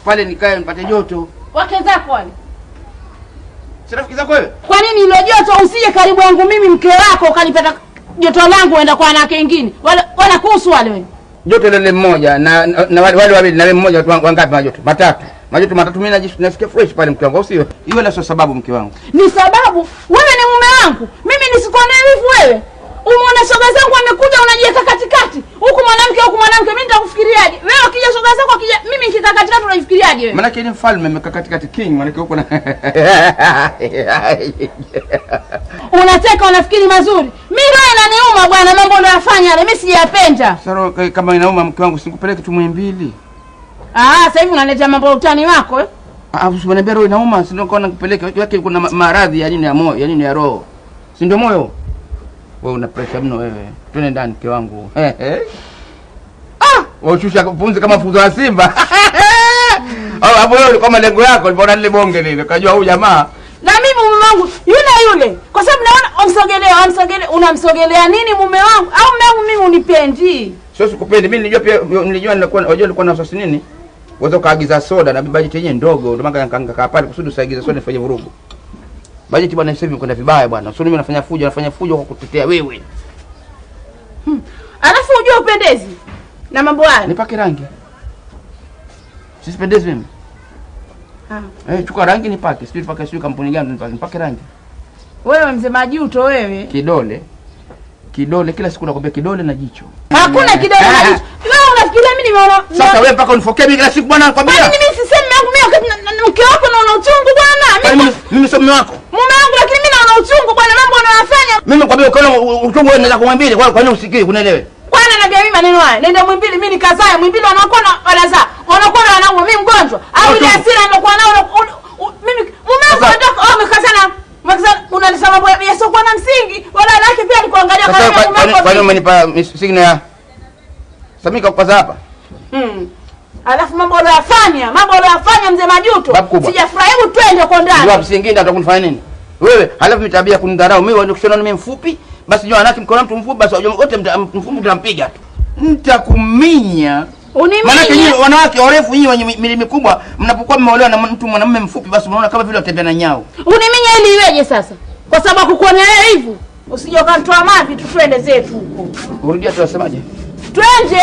pale nikae nipate joto. Wake zako wale. Si rafiki zako wewe? Kwa nini ile joto usije karibu yangu mimi mke wako ukanipata joto langu uenda kwa wanawake wengine? Wala kuhusu wale wewe. Joto lile mmoja na wale wawili na mmoja watu wangapi majoto? Majoto matatu mimi nasikia fresh pale mke wangu. Au sio? Hiyo la sio sababu mke wangu. Ni sababu wewe ni mume wangu. Mimi nisikuone hivi wewe. Umeona shoga zangu wamekuja unajiweka katikati. Huku mwanamke mimi nitakufikiriaje? Wewe ukija shoga zako akija mimi nikikaa katikati unaifikiriaje wewe? Maana yake ni mfalme amekaa katikati king, maana yake huko na unataka unafikiri mazuri. Mimi roho inaniuma bwana, mambo unayofanya yale mimi sijayapenda. Sasa kama inauma mke wangu sikupeleke tu Muhimbili. Sasa hivi unaletea mambo ya utani wako usiniambia roho inauma, si ndio kaona kupeleka yake kuna maradhi ya nini ya moyo, ya nini ya roho. Si ndio moyo? Wewe una pressure mno wewe. Twende ndani mke wangu. Waushusha pumzi kama fuzo la simba. Hapo wewe ulikuwa malengo yako, ulipoona lile bonge lile, ukajua huyu jamaa. Na mimi mume wangu yule. Kwa sababu naona unamsogelea nini mume wangu? Au mume wangu mimi unipendi? Sio sikupendi. Mimi nilijua nilikuwa na wasiwasi nini? Uweza kaagiza soda na budget yenyewe ndogo, ndio maana nikakaa pale kusudi usaigize soda nifanye vurugu. Budget bwana sasa hivi kwenda vibaya bwana. Sio mimi nafanya fujo kwa kutetea wewe. Alafu unajua upendezi na mambo haya. Nipake rangi. Sisipendezi mimi. Chukua rangi nipake. Sijui nipake sijui kampuni gani nipake rangi. Wewe mzee majuto wewe. Kidole kila siku nakwambia kidole na jicho. Hakuna kidole na jicho. Wewe unafikiria mimi nimeona? Sasa wewe mpaka unifokee mimi kila siku bwana nakwambia. Kwani mimi sisemi yangu mimi wakati mke wako naona uchungu bwana. Mimi sio mume wako. Mume wangu lakini mimi naona uchungu bwana, mambo unayofanya. Mimi nakwambia ukiona uchungu wewe unaweza kumwambia kwa nini usikii kunaelewe? Kwani ananiambia mimi maneno haya? Nenda Muhimbili mimi nikazae. Muhimbili wanakuwa na walaza. Wanakuwa na wanaume mimi mgonjwa. Au ile hasira ndio nao mimi mume wangu anataka umekazana. Unalisema mambo ya sio kwa na msingi. Wala lake pia alikuangalia kama mume wako. Kwa nini umenipa signal ya Samika kwa hapa? Alafu mambo uliyofanya mzee Majuto. Sijafurahi, hebu twende kwa ndani. Ndio msingi atakunifanya nini? Wewe, halafu mitabia kunidharau mimi wewe kushona mimi mfupi, basi jua anaki mkono mtu mfupi basi wote mfupi mtampiga tu. Nitakuminya. Maana nyinyi wanawake warefu nyinyi wenye milimi mikubwa mnapokuwa mmeolewa na mtu mwanamume mfupi basi unaona kama vile utembea na nyao. Uniminya ili iweje sasa? Kwa sababu kukuonea hivyo. Usije ukanitoa mavi tu twende zetu huko. Urudia tunasemaje? Twende.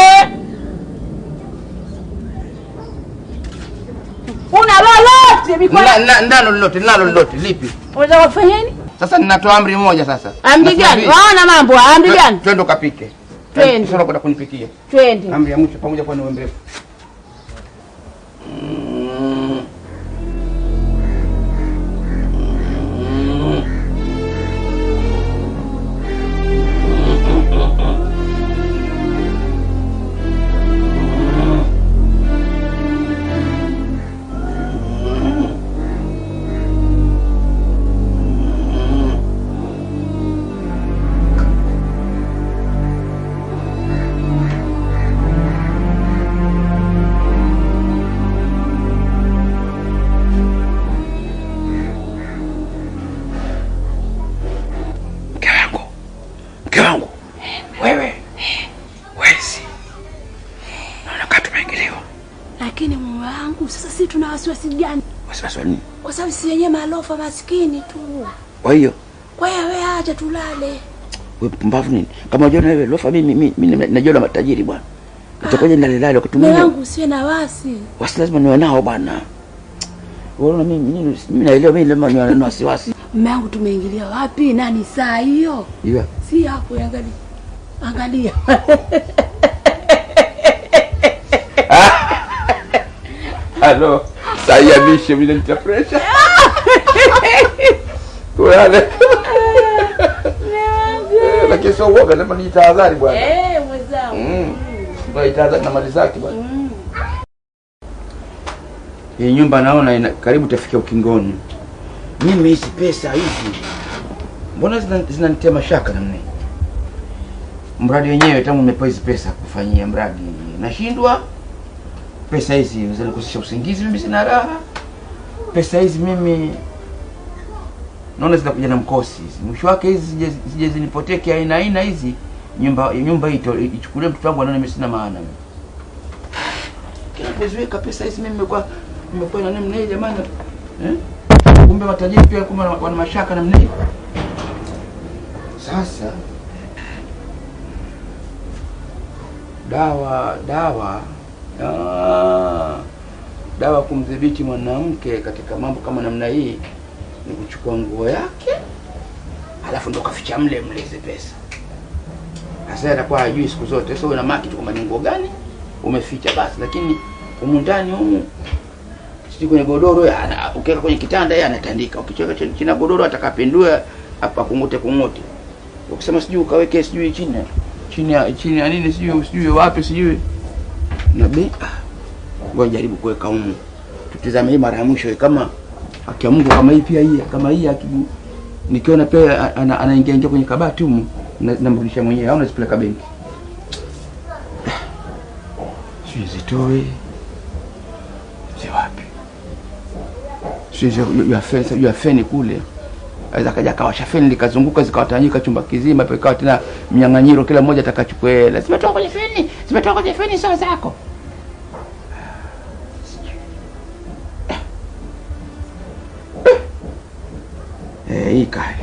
Una lolote mikono? Nalo lolote lipi? Unataka kufanya nini? Sasa ninatoa amri moja sasa. Amri gani? Waona mambo, amri gani? Twende ukapike. Twende. Sasa kwenda kunipikia. Twende. Amri ya mwisho pamoja kwa ni mrefu. Lakini mume wangu, sasa sisi tuna wasiwasi gani? Wasiwasi nini? Kwa sababu sisi wenyewe malofa maskini tu. Kwa hiyo wewe acha tulale. Wewe pumbavu nini? Kama unajua wewe lofa mimi najua matajiri bwana. Utakoje nalelale ukitumia. Mume wangu usiwe na wasi. Wasi lazima niwe nao bwana. Unaona mimi naelewa mimi lazima niwe na wasiwasi. Mume wangu tumeingilia wapi? Nani saa hiyo? Hiyo. Si hapo angalia. Angalia. Halo, saya mishe mimi nita pressure. Tuale. Lakini sio uoga, lazima nitahadhari bwana. Mwenzangu. Ndio itahadhari na mali zake bwana. Hii nyumba naona karibu tafikia ukingoni. Mimi hizi pesa hizi mbona zinanitia mashaka namna hii? Mradi wenyewe tangu nimepewa hizi pesa kufanyia mradi nashindwa. Pesa hizi zinanikosesha usingizi, mimi sina raha. Pesa hizi mimi naona zinakuja na mkosi. Mwisho wake hizi zije zinipoteke aina hizi. Nyumba hii ichukulie mtoto wangu anaona mimi sina maana. Kila kuziweka pesa hizi mimi nimekuwa na namna hii jamani. Kumbe matajiri pia wana mashaka namna hii. Sasa dawa kumdhibiti mwanamke katika mambo kama namna hii ni kuchukua nguo yake alafu ndo kaficha mle hizo pesa. Sasa atakuwa hajui siku zote. Sasa una maki tu kama ni nguo gani umeficha basi, lakini humu ndani humu sisi kwenye godoro ukiweka kwenye kitanda yeye anatandika, ukicheka chini na godoro atakapindua hapa kungote. Ukisema sijui ukaweke sijui chini ya nini sijui wapi sijui nabii. Ngoja jaribu kuweka humu. Tutizame hii mara ya mwisho kama akia Mungu kama hii pia hii kama hii akibu nikiona pia anaingia kwenye kabati humu namrudisha mwenyewe au nazipeleka benki. Sio zitoe. Si wapi? Sio ya feni kule. Aweza kaja kawasha feni likazunguka zikawatanyika chumba kizima pekao tena mnyang'anyiro kila mmoja atakachukua hela. Zimetoka kwenye feni sawa zako. Hii kai.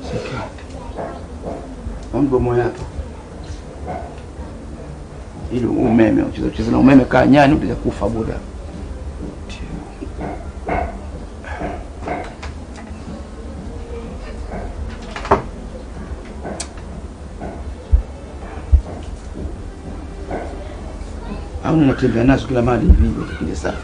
Sikia. Mambo moyo yako. Ile umeme ucheza na umeme kaa nyani utaweza kufa buda. Au unatembea nazo kila mahali hivi kile safi.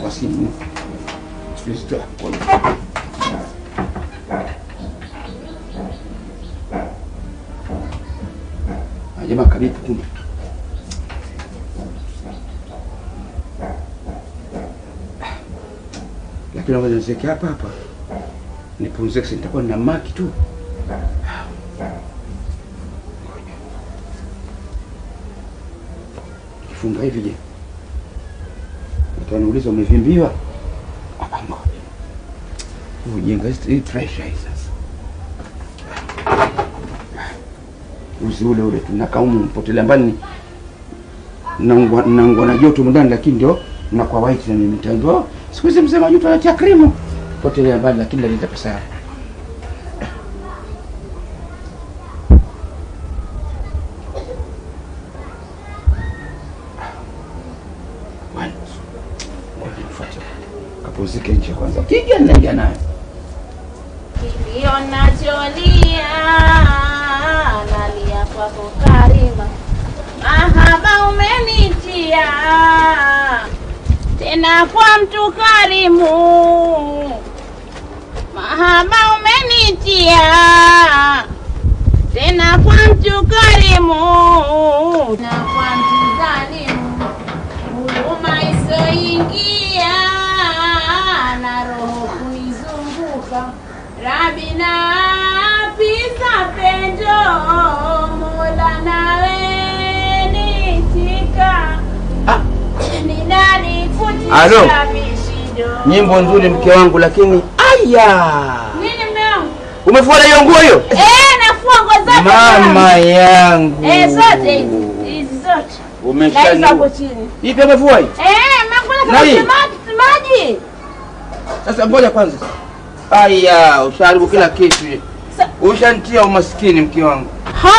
Kwa simu. Sio jamaa karibu kumbe. Kila mmoja nizeke hapa. Nipumzike, nitakuwa nina maki tu. Kifunga hivi je? Utaniuliza umevimbiwa? Ngoja. Ujenga hii pressure hii sasa. Uzi ule tunakaumu mpotelea mbali nangwa na joto ndani, lakini ndio nakuwa white na mitando. Siku hizi msema joto anatia krimu. Potelea mbali lakini naleta pesa yake. Kapumzike nje kwanza. Kija naingia naye. Kilio nacholia nalia kwako Karima, mahaba umenitia tena kwa mtu karimu, mahaba umenitia tena kwa mtu karimu na kwa mtu dhalimu, huruma isoingia na roho kunizunguka. Rabina pisa pendo Mola nawe nitika. Ni nani kutisha vishindo. Nyimbo nzuri mke wangu, lakini aya. Nini mume wangu? Umefua hiyo nguo hiyo? Nafua nguo zote. Mama yangu. Zote hizi zote. Umeshani. Hapo chini. Ipi umefua hii? Mangona maji. Sasa ngoja kwanza. Aya, usharibu kila kitu. Ushantia umaskini mke wangu.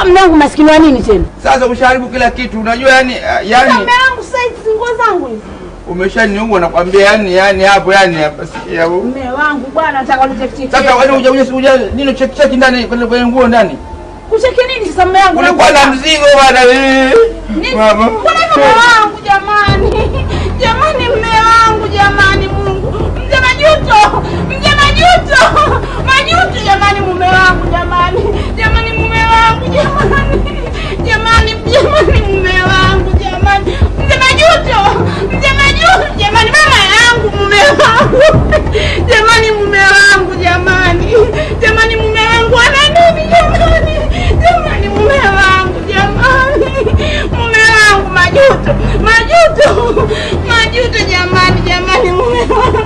Mume wangu maskini wa nini tena? Sasa usharibu kila kitu. Unajua yani mume wangu sasa nguo zangu hizi. Umeshaniua nakwambia yani hapo hapa sikia. Mume wangu bwana nataka unicheki. Sasa wewe uja nini cheki ndani kwenye nguo ndani? Kucheki nini sasa mume wangu? Ulikuwa na mzigo bwana wewe. Mama. Mume wangu jamani. Jamani mume wangu jamani Mungu. Mzee Majuto. Majuto jamani mume wangu jamani. Jamani mume wangu jamani. Jamani mume wangu jamani. Mzee Majuto jamani mama yangu mume wangu. Jamani mume wangu jamani. Jamani mume wangu ana nini jamani? Jamani mume wangu jamani. Mume wangu Majuto jamani mume wangu.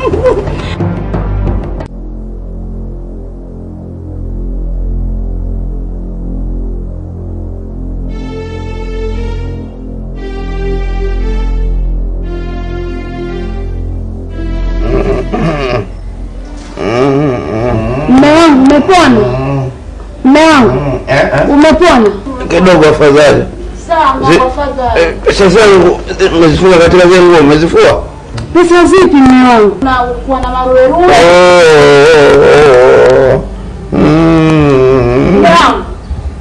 Umepona? Kidogo afadhali. Sawa, afadhali. Pesa zangu umezifunga katika zile nguo, umezifua? Pesa zipi mume wangu? Na kuwa na maruweruwe.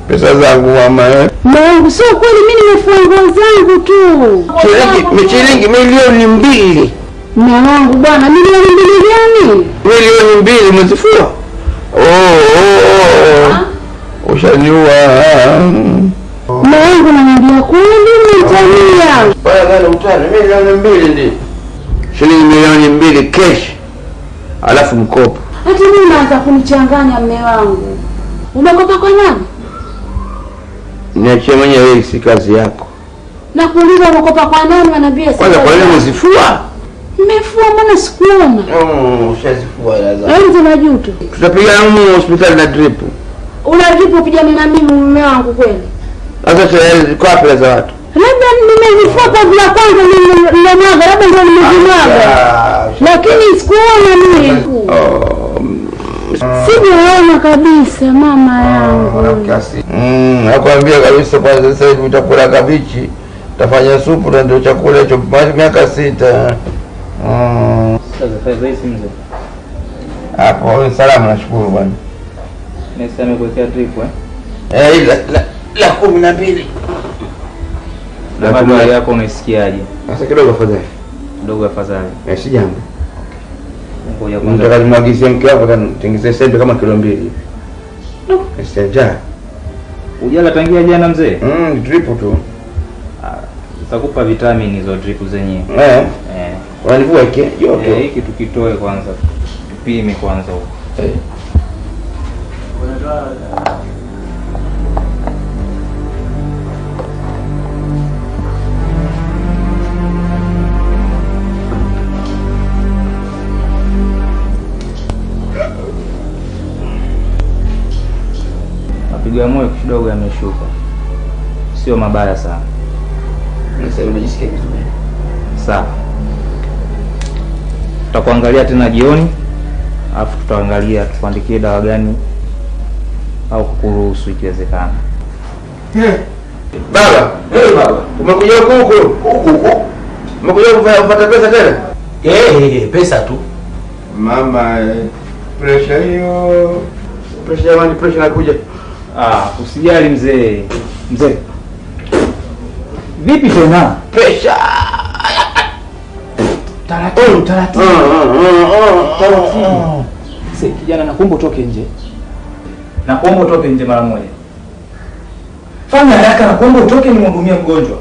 Pesa zangu mama. Mume wangu sio kweli mimi nimefua nguo zangu tu. Shilingi milioni 2. Mume wangu bwana, milioni 2 gani? Milioni 2 umezifua? Ushaniua. Mume wangu ananiambia kweli mtania. Baya gani utani? Milioni 2 ndio. Shilingi milioni 2 cash. Alafu mkopo. Hata mimi naanza kunichanganya mume wangu. Umekopa kwa nani? Niachie mwenyewe, hii si kazi yako. Na kuuliza umekopa kwa nani wanambia kwanza kwa nini umezifua? Nimefua mbona sikuona? Ushazifua ya za. Wewe Majuto. Tutapiga huko hospitali na drip. Una drip upigane na mimi mume wangu kweli? Sasa tayari kwa pesa za watu. Labda nimefua kwa bila kwanza nilimwaga labda ndio nimejimwaga. Lakini sikuona mimi. Sijaona kabisa mama yangu. Nakwambia kabisa kwa sasa hivi utakula kabichi, utafanya supu na ndio chakula hicho miaka 6. Sasa fedha hizi mzee. Hapo salama, nashukuru bwana. Niseme kuwekea drip la 12. Labda yako unaisikiaje? Sasa kidogo afadhali. Kidogo afadhali. Si jambo. Ngoja kwanza. Nataka nimwagizie mke wako kanitengenezee sembe kama kilo 2 hivi. Sija. Ujala tangia jana mzee? Drip tu. Nitakupa vitamini hizo drip zenyewe. Wanivua yote. Hiki tukitoe kwanza. tupime kwanza huko. Mapigo ya moyo kidogo yameshuka, sio mabaya sana. Sasa unajisikia vizuri? Sawa, tutakuangalia tena jioni, alafu tutaangalia tukuandikie dawa gani au kukuruhusu ikiwezekana. Baba, baba, umekuja huku. Umekuja kupata pesa tena? Pesa tu. Mama, pressure hiyo. Pressure jamani, pressure inakuja. Usijali mzee. Mzee. Vipi tena? Pressure. Taratibu. Sasa kijana, nakuomba utoke nje. Nakuomba utoke nje mara moja. Fanya haraka, nakuomba utoke nimhudumie mgonjwa.